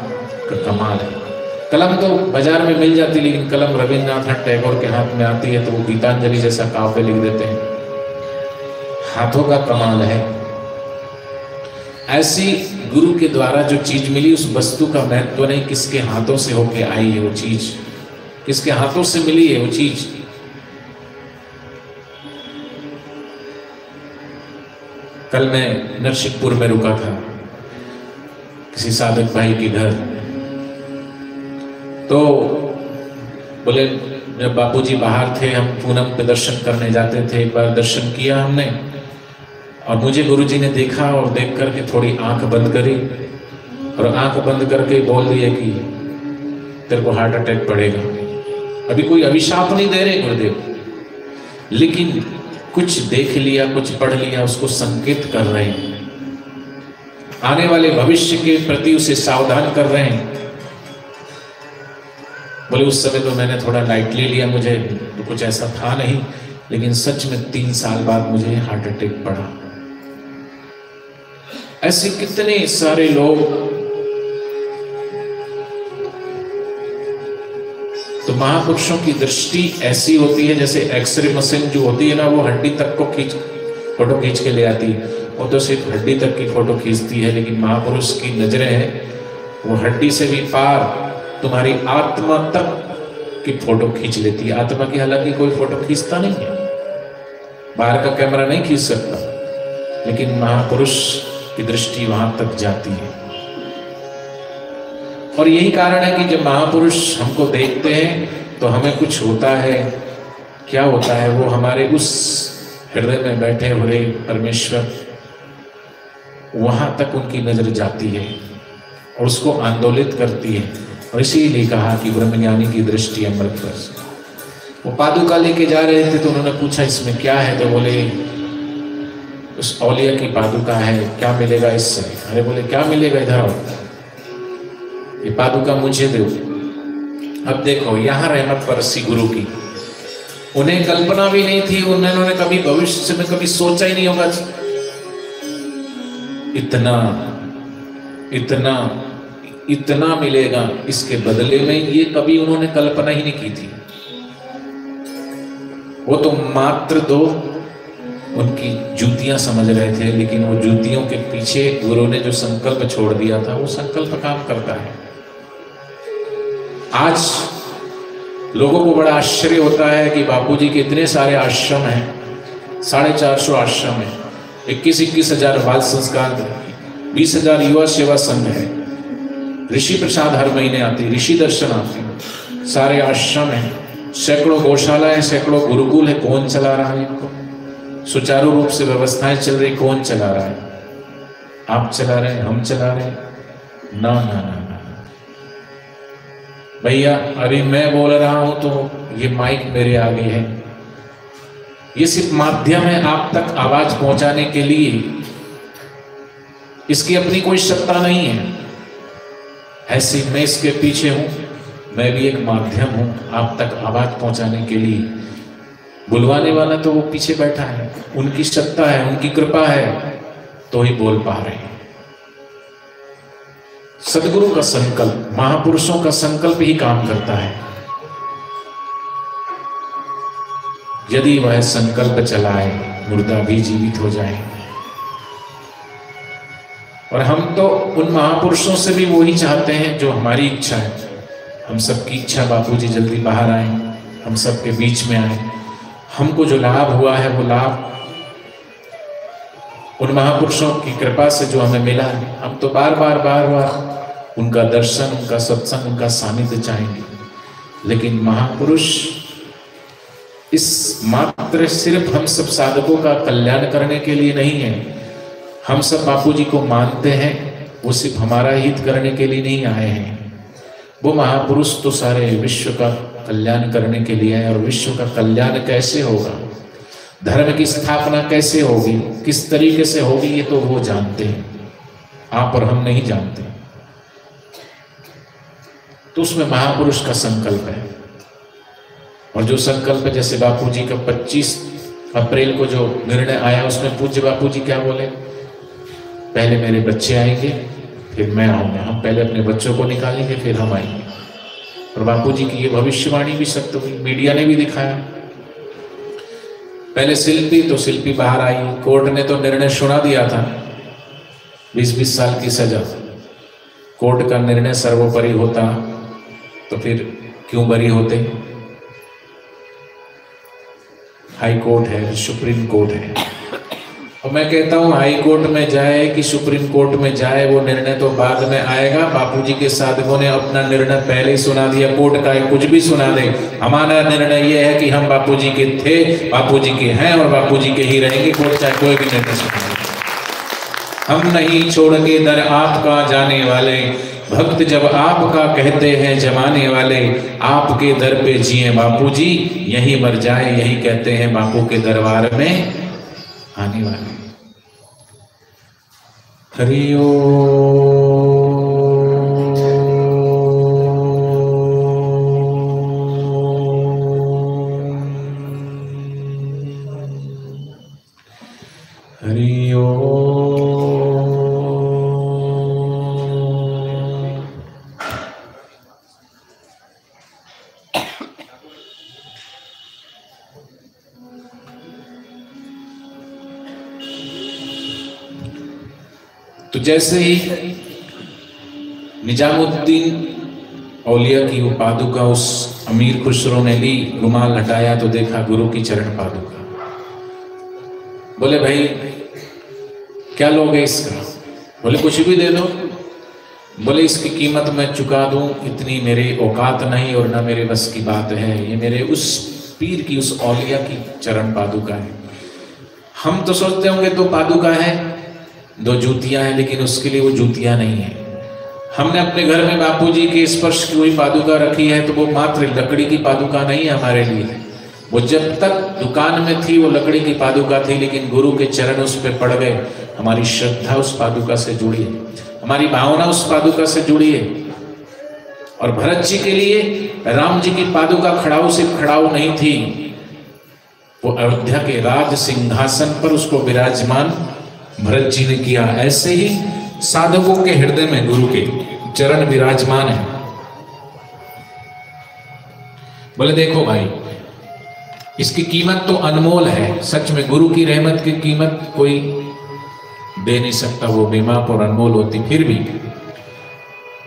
का कमाल है। कलम तो बाजार में मिल जाती, लेकिन कलम रविन्द्रनाथ टैगोर के हाथ में आती है तो वो गीतांजलि जैसा काव्य लिख देते हैं। हाथों का कमाल है। ऐसी गुरु के द्वारा जो चीज मिली, उस वस्तु का महत्व नहीं किसके हाथों से होके आई है वो चीज, किसके हाथों से मिली है वो चीज। कल मैं नरसिंहपुर में रुका था किसी साधक भाई के घर, तो बोले जब बापूजी बाहर थे, हम पूनम पे दर्शन करने जाते थे, एक बार दर्शन किया हमने, और मुझे गुरुजी ने देखा और देख करके थोड़ी आंख बंद करी और आंख बंद करके बोल दिया कि तेरे को हार्ट अटैक पड़ेगा। अभी कोई अभिशाप नहीं दे रहे गुरुदेव, लेकिन कुछ देख लिया, कुछ पढ़ लिया, उसको संकेत कर रहे हैं, आने वाले भविष्य के प्रति उसे सावधान कर रहे हैं। बोले उस समय तो मैंने थोड़ा लाइटली लिया, मुझे तो कुछ ऐसा था नहीं, लेकिन सच में 3 साल बाद मुझे हार्ट अटैक पड़ा। ऐसे कितने सारे लोग, तो महापुरुषों की दृष्टि ऐसी होती है जैसे एक्सरे मशीन जो होती है ना, वो हड्डी तक को फोटो खींच के ले आती है, वो तो सिर्फ हड्डी तक की फोटो खींचती है, लेकिन महापुरुष की नजरें हैं वो हड्डी से भी पार तुम्हारी आत्मा तक की फोटो खींच लेती है। आत्मा की हालांकि कोई फोटो खींचता नहीं है, बाहर का कैमरा नहीं खींच सकता, लेकिन महापुरुष की दृष्टि वहां तक जाती है। और यही कारण है कि जब महापुरुष हमको देखते हैं तो हमें कुछ होता है। क्या होता है? वो हमारे उस हृदय में बैठे हुए परमेश्वर, वहां तक उनकी नजर जाती है और उसको आंदोलित करती है। और इसीलिए कहा कि ब्रह्मज्ञानी की दृष्टि अमृत पर। वो पादुका लेके जा रहे थे तो उन्होंने पूछा इसमें क्या है, तो बोले उस औलिया की पादुका है, क्या मिलेगा इससे? अरे बोले क्या मिलेगा, इधर आओ, ये पादुका मुझे दो। अब देखो यहाँ रहमत बरसी गुरु की, उन्हें कल्पना भी नहीं थी, उन्होंने कभी भविष्य में कभी सोचा ही नहीं होगा इतना इतना इतना मिलेगा इसके बदले में, ये कभी उन्होंने कल्पना ही नहीं की थी। वो तो मात्र दो उनकी जूतियां समझ रहे थे, लेकिन वो जूतियों के पीछे गुरु ने जो संकल्प छोड़ दिया था वो संकल्प काम करता है। आज लोगों को बड़ा आश्चर्य होता है कि बापूजी के इतने सारे आश्रम हैं, 450 आश्रम है, 21,000 बाल संस्कार, 20,000 युवा सेवा संघ है, ऋषि प्रसाद हर महीने आती, ऋषि दर्शन आती, सारे आश्रम हैं, सैकड़ों गौशाला है, सैकड़ों गुरुकुल है। कौन चला रहा है इनको? सुचारू रूप से व्यवस्थाएं चल रही, कौन चला रहा है? आप चला रहे हैं, हम चला रहे हैं? ना ना ना ना भैया, अभी मैं बोल रहा हूं तो ये माइक मेरे आगे है, ये सिर्फ माध्यम है आप तक आवाज पहुंचाने के लिए, इसकी अपनी कोई सत्ता नहीं है। ऐसे मैं इसके पीछे हूं, मैं भी एक माध्यम हूं आप तक आवाज पहुंचाने के लिए। बुलवाने वाला तो वो पीछे बैठा है, उनकी सत्ता है, उनकी कृपा है तो ही बोल पा रहे हैं। सदगुरु का संकल्प, महापुरुषों का संकल्प ही काम करता है। यदि वह संकल्प चलाए, मुर्दा भी जीवित हो जाए। और हम तो उन महापुरुषों से भी वही चाहते हैं जो हमारी इच्छा है। हम सबकी इच्छा बापूजी जल्दी बाहर आए, हम सबके बीच में आए। हमको जो लाभ हुआ है वो लाभ उन महापुरुषों की कृपा से जो हमें मिला है। हम तो बार बार उनका दर्शन, उनका सत्संग, उनका सानिध्य चाहेंगे। लेकिन महापुरुष इस मात्र सिर्फ हम सब साधकों का कल्याण करने के लिए नहीं है, हम सब बापूजी को मानते हैं, वो सिर्फ हमारा हित करने के लिए नहीं आए हैं। वो महापुरुष तो सारे विश्व का कल्याण करने के लिए आए, और विश्व का कल्याण कैसे होगा, धर्म की स्थापना कैसे होगी, किस तरीके से होगी, ये तो वो जानते हैं, आप और हम नहीं जानते। तो उसमें महापुरुष का संकल्प है, और जो संकल्प है, जैसे बापूजी का 25 अप्रैल को जो निर्णय आया, उसमें पूज्य बापूजी क्या बोले, पहले मेरे बच्चे आएंगे फिर मैं आऊंगा, हम पहले अपने बच्चों को निकालेंगे फिर हम आएंगे। और बापूजी की ये भविष्यवाणी भी सत्य हुई, मीडिया ने भी दिखाया। पहले शिल्पी, तो शिल्पी बाहर आई, कोर्ट ने तो निर्णय सुना दिया था 20-20 साल की सजा। कोर्ट का निर्णय सर्वोपरि होता तो फिर क्यों बरी होते। हाई कोर्ट है, सुप्रीम कोर्ट है, और मैं कहता हूं हाई कोर्ट में जाए कि सुप्रीम कोर्ट में जाए, वो निर्णय तो बाद में आएगा। बापूजी के साधकों ने अपना निर्णय पहले ही सुना दिया, कोर्ट का कुछ भी सुना दे, हमारा निर्णय ये है कि हम बापूजी के थे, बापूजी के हैं और बापूजी के ही रहेंगे, कोर्ट चाहे कोई भी निर्णय सुना दे। हम नहीं छोड़ के दर आपका जाने वाले, भक्त जब आपका कहते हैं जमाने वाले, आपके दर पे जिए बापूजी, यही मर जाए यही कहते हैं बापू के दरबार में आने वाले। हरि ओम। हरि ओम। तो जैसे ही निजामुद्दीन औलिया की वो पादुका उस अमीर खुसरो ने ली, रुमाल हटाया तो देखा गुरु की चरण पादुका। बोले भाई क्या लोगे इसका? बोले कुछ भी दे दो। बोले इसकी कीमत मैं चुका दूं, इतनी मेरे औकात नहीं और ना मेरे बस की बात है, ये मेरे उस पीर की, उस औलिया की चरण पादुका है। हम तो सोचते होंगे तो पादुका है, 2 जूतियां हैं, लेकिन उसके लिए वो जूतियां नहीं है। हमने अपने घर में बापूजी के स्पर्श की हुई पादुका रखी है, तो वो मात्र लकड़ी की पादुका नहीं है हमारे लिए। वो जब तक दुकान में थी वो लकड़ी की पादुका थी, लेकिन गुरु के चरण उस पर पड़ गए, हमारी श्रद्धा उस पादुका से जुड़ी है, हमारी भावना उस पादुका से जुड़ी है। और भरत जी के लिए राम जी की पादुका खड़ाऊ से खड़ाऊ नहीं थी, वो अयोध्या के राज सिंहासन पर उसको विराजमान भरत जी ने किया। ऐसे ही साधकों के हृदय में गुरु के चरण विराजमान है। बोले देखो भाई, इसकी कीमत तो अनमोल है, सच में गुरु की रहमत की कीमत कोई दे नहीं सकता, वो बेमाप और अनमोल होती। फिर भी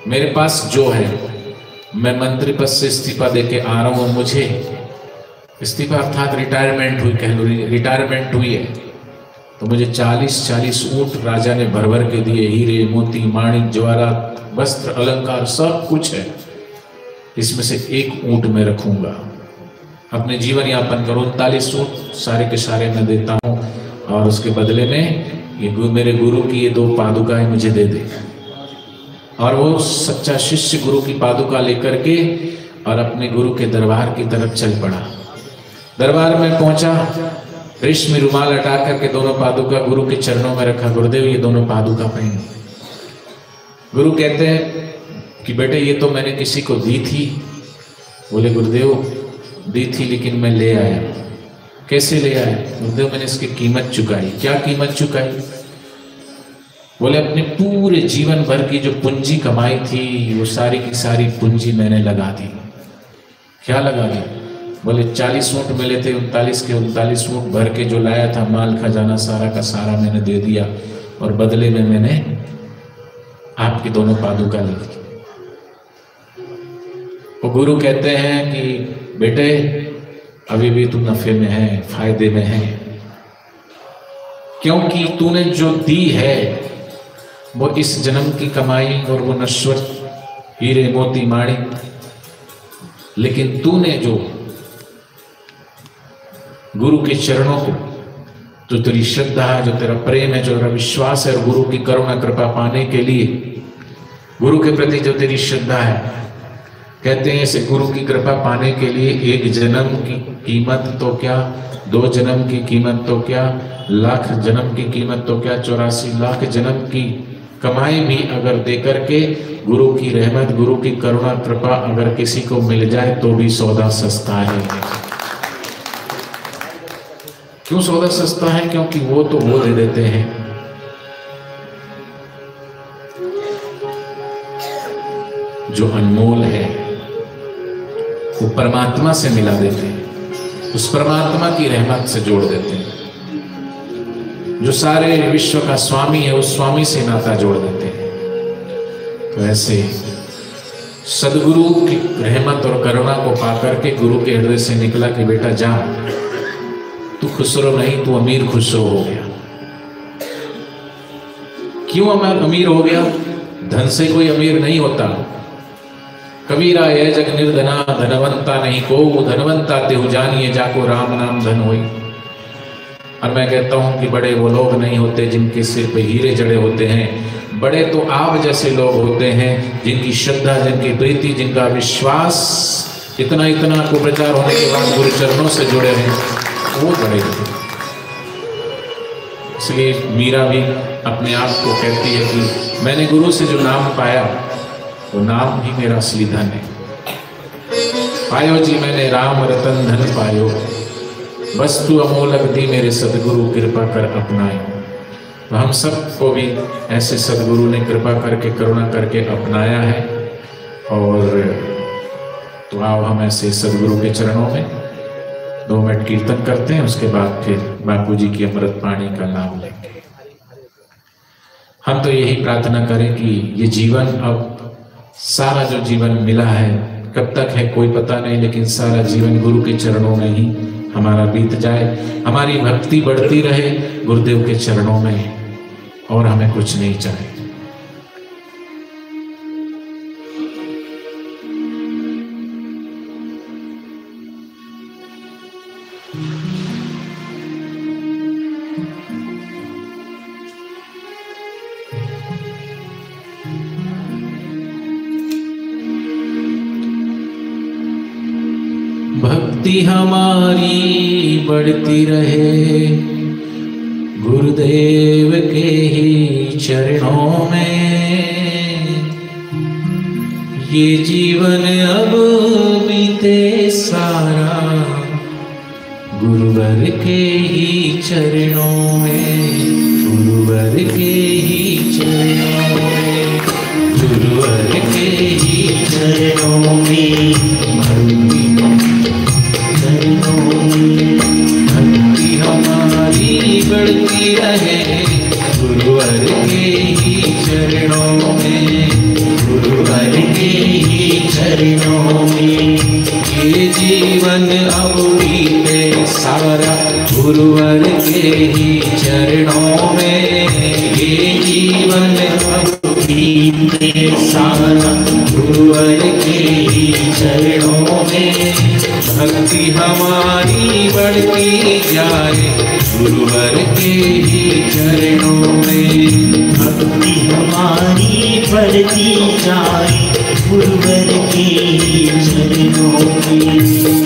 मेरे पास जो है, मैं मंत्री पद से इस्तीफा देके आ रहा हूं, मुझे इस्तीफा अर्थात रिटायरमेंट हुई, कह लो रिटायरमेंट हुई है, तो मुझे 40 ऊंट राजा ने भर भर के दिए, हीरे मोती माणिक जवाहरात वस्त्र अलंकार सब कुछ है। इसमें से एक ऊंट मैं रखूंगा, अपने जीवन यापन करो। 39 ऊंट सारे के सारे मैं देता हूं, और उसके बदले में ये मेरे गुरु की ये 2 पादुकाएं मुझे दे दे। और वो सच्चा शिष्य गुरु की पादुका लेकर के और अपने गुरु के दरबार की तरफ चल पड़ा। दरबार में पहुंचा, रेशमी रुमाल हटा करके दोनों पादुका गुरु के चरणों में रखा। गुरुदेव ये दोनों पादुका पहने। गुरु कहते हैं कि बेटे ये तो मैंने किसी को दी थी। बोले गुरुदेव दी थी, लेकिन मैं ले आया। कैसे ले आया? गुरुदेव मैंने इसकी कीमत चुकाई। क्या कीमत चुकाई? बोले अपने पूरे जीवन भर की जो पूंजी कमाई थी, वो सारी की सारी पूंजी मैंने लगा दी। क्या लगा दी? बोले 40 ऊंट मिले थे, 39 के 39 ऊंट भर के जो लाया था माल खजाना सारा का सारा मैंने दे दिया, और बदले में मैंने आपकी दोनों पादुका ली। वो गुरु कहते हैं कि बेटे अभी भी तू नफे में है, फायदे में है, क्योंकि तूने जो दी है वो इस जन्म की कमाई और वो नश्वर हीरे मोती माणिक, लेकिन तूने जो गुरु के चरणों को जो तेरी श्रद्धा है, जो तेरा प्रेम है, जो तेरा विश्वास है, और गुरु की करुणा कृपा पाने के लिए, गुरु के प्रति जो तेरी श्रद्धा है, कहते हैं इसे गुरु की कृपा पाने के लिए एक जन्म की कीमत तो क्या, 2 जन्म की कीमत तो क्या, लाख जन्म की कीमत तो क्या, 84 लाख जन्म की कमाई भी अगर देकर के गुरु की रहमत, गुरु की करुणा कृपा अगर किसी को मिल जाए तो भी सौदा सस्ता है। क्यों सौदा सस्ता है? क्योंकि वो तो वो दे देते हैं जो अनमोल है, वो परमात्मा से मिला देते हैं, उस परमात्मा की रहमत से जोड़ देते हैं। जो सारे विश्व का स्वामी है, उस स्वामी से नाता जोड़ देते हैं। तो ऐसे सदगुरु की रहमत और करुणा को पाकर के गुरु के हृदय से निकला कि बेटा जा, तू खुसरो नहीं, तू अमीर खुसरो हो गया। क्यों अमीर हो गया? धन से कोई अमीर नहीं होता। कबीरा ये जग निर्धना धनवंता नहीं को, धनवंता तेहु जानिए जाको राम नाम धन होई। और मैं कहता हूं कि बड़े वो लोग नहीं होते जिनके सिर पे हीरे जड़े होते हैं। बड़े तो आप जैसे लोग होते हैं जिनकी श्रद्धा, जिनकी प्रीति, जिनका विश्वास इतना इतना को प्रचार होने के बाद गुरु चरणों से जुड़े हैं, वो बड़े होते हैं। इसलिए मीरा भी अपने आप को कहती है कि मैंने गुरु से जो नाम पाया वो नाम ही मेरा असली धन है। पायो जी मैंने राम रतन धन पायो, वस्तु अमोलक दी मेरे सदगुरु कृपा कर अपनाए। तो हम सबको भी ऐसे सदगुरु ने कृपा करके, करुणा करके अपनाया है। और तो आओ हम ऐसे सदगुरु के चरणों में 2 मिनट कीर्तन करते हैं, उसके बाद फिर बापू जी की अमृत पानी का नाम लेंगे। हम तो यही प्रार्थना करें कि ये जीवन, अब सारा जो जीवन मिला है, कब तक है कोई पता नहीं, लेकिन सारा जीवन गुरु के चरणों में ही हमारा बीत जाए। हमारी भक्ति बढ़ती रहे गुरुदेव के चरणों में, और हमें कुछ नहीं चाहिए। भक्ति हमारी बढ़ती रहे गुरुदेव के ही चरणों में। ये जीवन अब बीते सारा गुरुवर के ही चरणों में, गुरुवर के ही चरणों में, गुरुवर के ही चरणों में। भक्ति हमारी बढ़ती रहे गुरुवर के ही चरणों में, गुरुवर के ही चरणों में। ये जीवन अब बीते सारा गुरुवर के ही चरणों में। ये जीवन अब बीते सारा गुरुवर के ही चरणों में। भक्ति हमारी बढ़ती जाए गुरुवर के ही चरणों में। भक्ति हमारी बढ़ती जाए गुरुवर के ही चरणों में।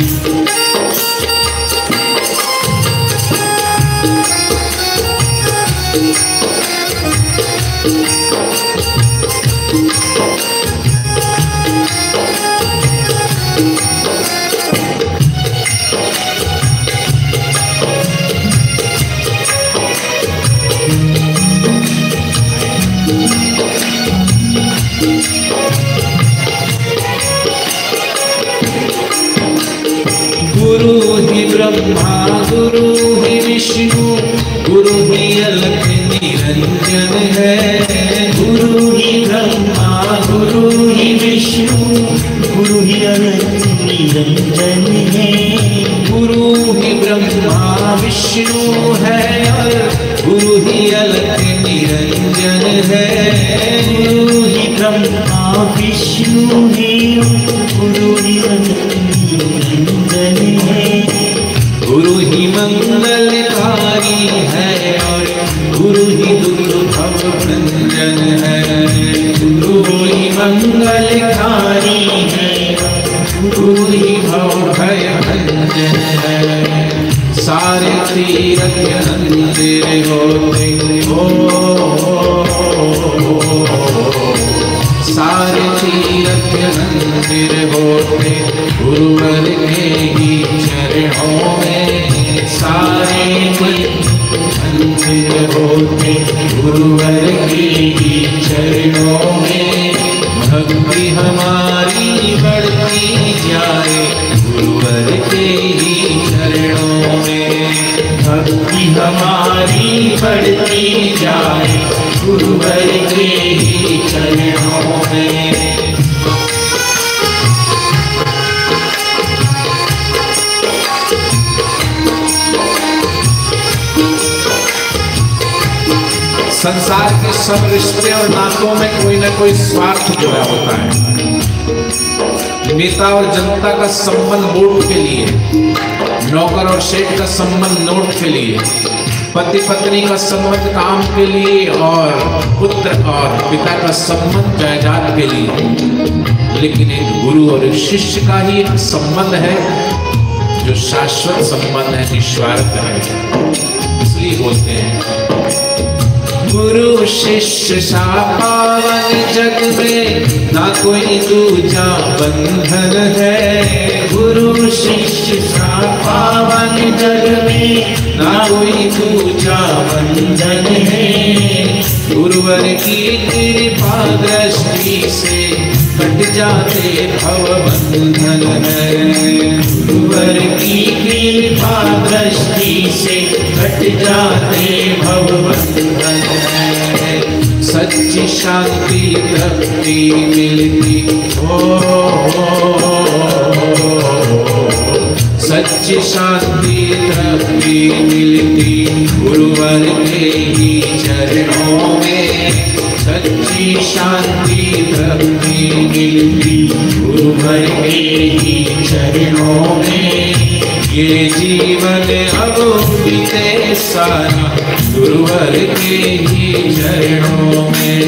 गुरु ही ब्रह्मा गुरु ही विष्णु गुरु ही अलख निरंजन है। गुरु ही ब्रह्मा गुरु ही विष्णु गुरु ही अलख निरंजन है। गुरु ही ब्रह्मा विष्णु है और गुरु ही अलख निरंजन है। गुरु ही ब्रह्मा विष्णु है, गुरु ही अलख निरंजन है। गुरु ही मंगलकारी है और गुरु ही दुख भव भंजन है। गुरु ही मंगलकारी है, गुरु ही भव भय भंजन है। सारे तीर्थ मंदिर होते सारे तीर्थ मंदिर होते गुरुवर के ही चरणों में। सारे मंदिर होते गुरुवर के ही चरणों में। भक्ति हमारी बढ़ती जाए गुरुवर के ही चरणों में। भक्ति हमारी बढ़ती जाए गुरुवर के ही चरणों में। संसार के सब रिश्ते और नातों में कोई ना कोई स्वार्थ जुड़ा होता है। नेता और जनता का संबंध वोट के लिए, नौकर और शेठ का संबंध नोट के लिए, पति पत्नी का संबंध काम के लिए और पुत्र और पिता का संबंध जायदाद के लिए। लेकिन एक गुरु और एक शिष्य का ही एक संबंध है जो शाश्वत संबंध है, निस्वार्थ है। इसलिए बोलते हैं गुरु शिष्य सा पावन जग में ना कोई दूजा बंधन है। गुरु शिष्य सा पावन जग में ना कोई दूजा बंधन है। गुरुवर की कृपा दृष्टि से कट जाते भव बंधन है। गुरुवर की कृपा दृष्टि से कट जाते भव बंधन है। सच्ची शांति तृप्ति मिलती सच्ची शांति तृप्ति मिलती गुरुवर के ही चरणों में। सच्ची शांति तृप्ति मिलती गुरुवर के ही चरणों में। ये जीवन अब बीते सारा गुरुवर के ही चरणों में।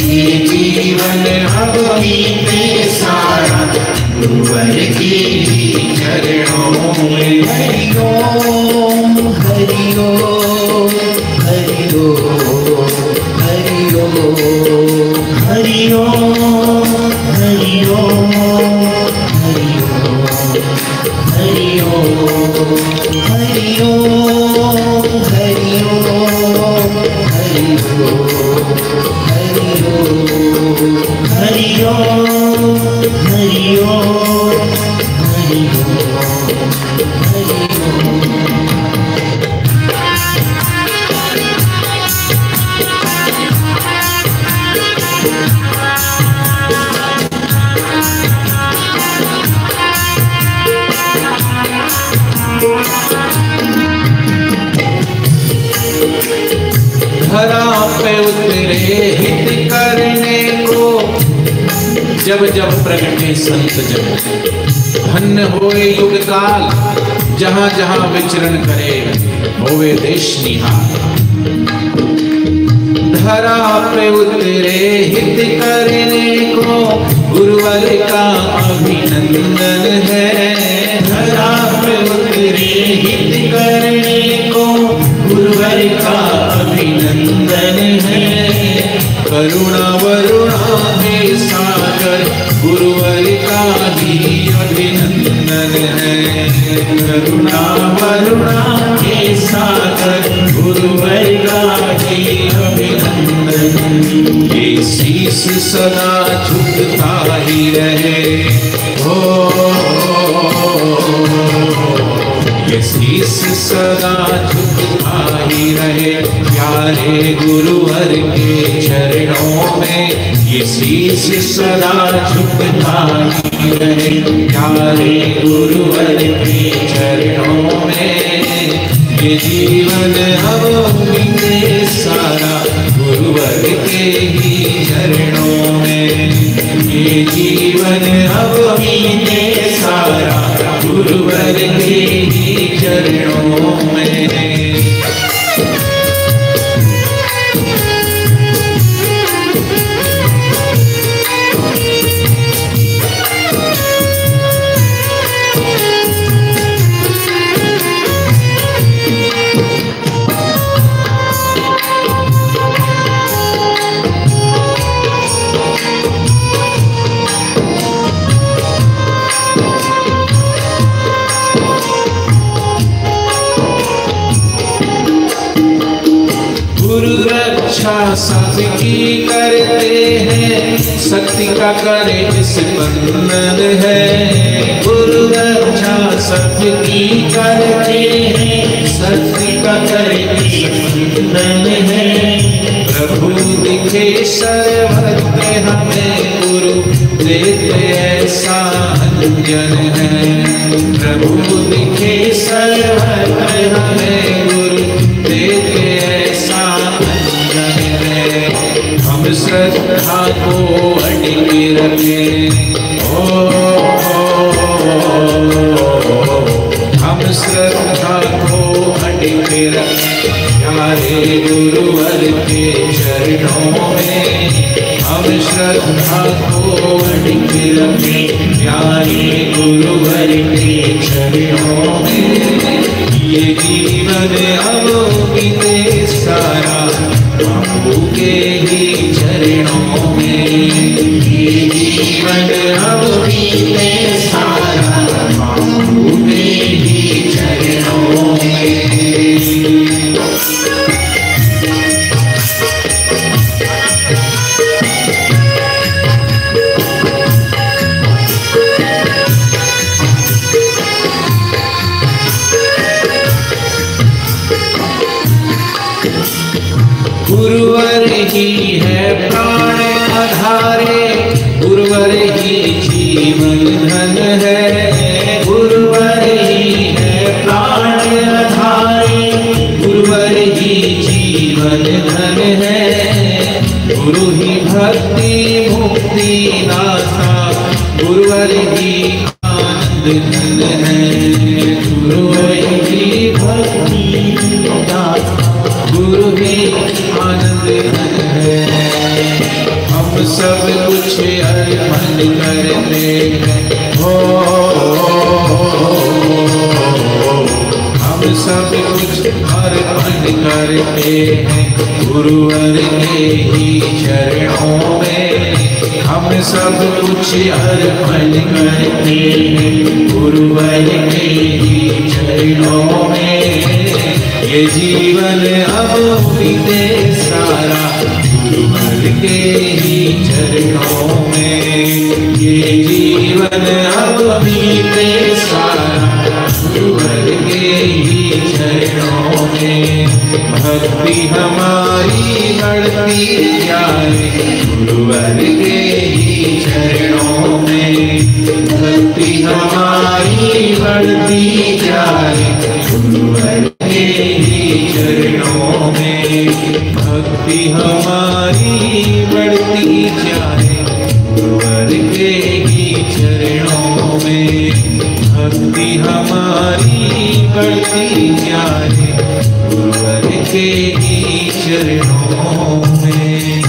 ये जीवन अब बीते सारा गुरुवर के ही चरणों में। हरि ओम हरि ओम हरि ओम हरि ओम हरि ओम हरि ओम हरि ओम हरि ओम हरि ओम हरि ओम हरि ओम हरि ओम हरि ओम हरि धरा पे उतरे हित करने को जब जब प्रगटे संत जन। धन्य होए युग काल जहां जहां विचरण करे होवे देश निहाल। धरा पे उतरे हित करने को गुरुवर का अभिनंदन है। धरा पे उतरे हित करने को गुरुवर का अभिनंदन है। करुणा वरुणा के सागर गुरुवर का ही अभिनंदन है। करुणा वरुणा के सागर गुरुवर का ही अभिनंदन। ये शीश सदा झुकता ही रहे ये शीश सदा झुकता ही रहे प्यारे गुरुवर के चरणों में। ये शीश सदा झुकता ही रहे प्यारे गुरुवर के चरणों में। ये जीवन अब बीते सारा गुरुवर के ही चरणों में। ये जीवन अब बीते सारा गुरुवर के ही चरणों में। रक्षा सबकी करते हैं, शक्ति का करे स्पंदन है। गुरु रक्षा सबकी करते हैं, शक्ति का करे स्पंदन है। प्रभु दिखे सर्वत्र हमें, गुरु देते ऐसा अंजन है। प्रभु दिखे सर्वत्र हमें, गुरु देते ऐसा अंजन है। हम श्रद्धा को अटके रखे, हम श्रद्धा को अटके रखे प्यारे गुरुवर के चरणों में। हम श्रद्धा को अटके रखे प्यारे गुरुवर के चरणों में। ये जीवन अब बीते सारा प्रभु के ही चरणों में। ये जीवन अब बीते सारा प्रभु के ही चरणों में। गुरुवर ही है प्राण आधारे, गुरुवर ही जीवन धन है। गुरुवर ही है प्राण आधारे, गुरुवर ही जीवन धन है। गुरु ही भक्ति मुक्ति दाता, गुरुवर ही आनंद धन है। गुरुवर ही भक्ति दाता, गुरु ही आनंद है। हम सब कुछ अर्पण करते हैं, हम सब कुछ अर्पण करते हैं गुरुवर के ही चरणों में। हम सब कुछ अर्पण करते हैं गुरुवर के ही चरणों में। ये जीवन अब बीते सारा गुरुवर के ही चरणों में। ये जीवन अब बीते सारा गुरुवर के ही चरणों में। भक्ति हमारी बढ़ती जाए गुरुवर के ही चरणों में। भक्ति हमारी बढ़ती जाए गुरुवर के ही चरणों में। भक्ति हमारी बढ़ती जाए गुरुवर के ही चरणों में। भक्ति हमारी बढ़ती जाए गुरुवर के ही चरणों में।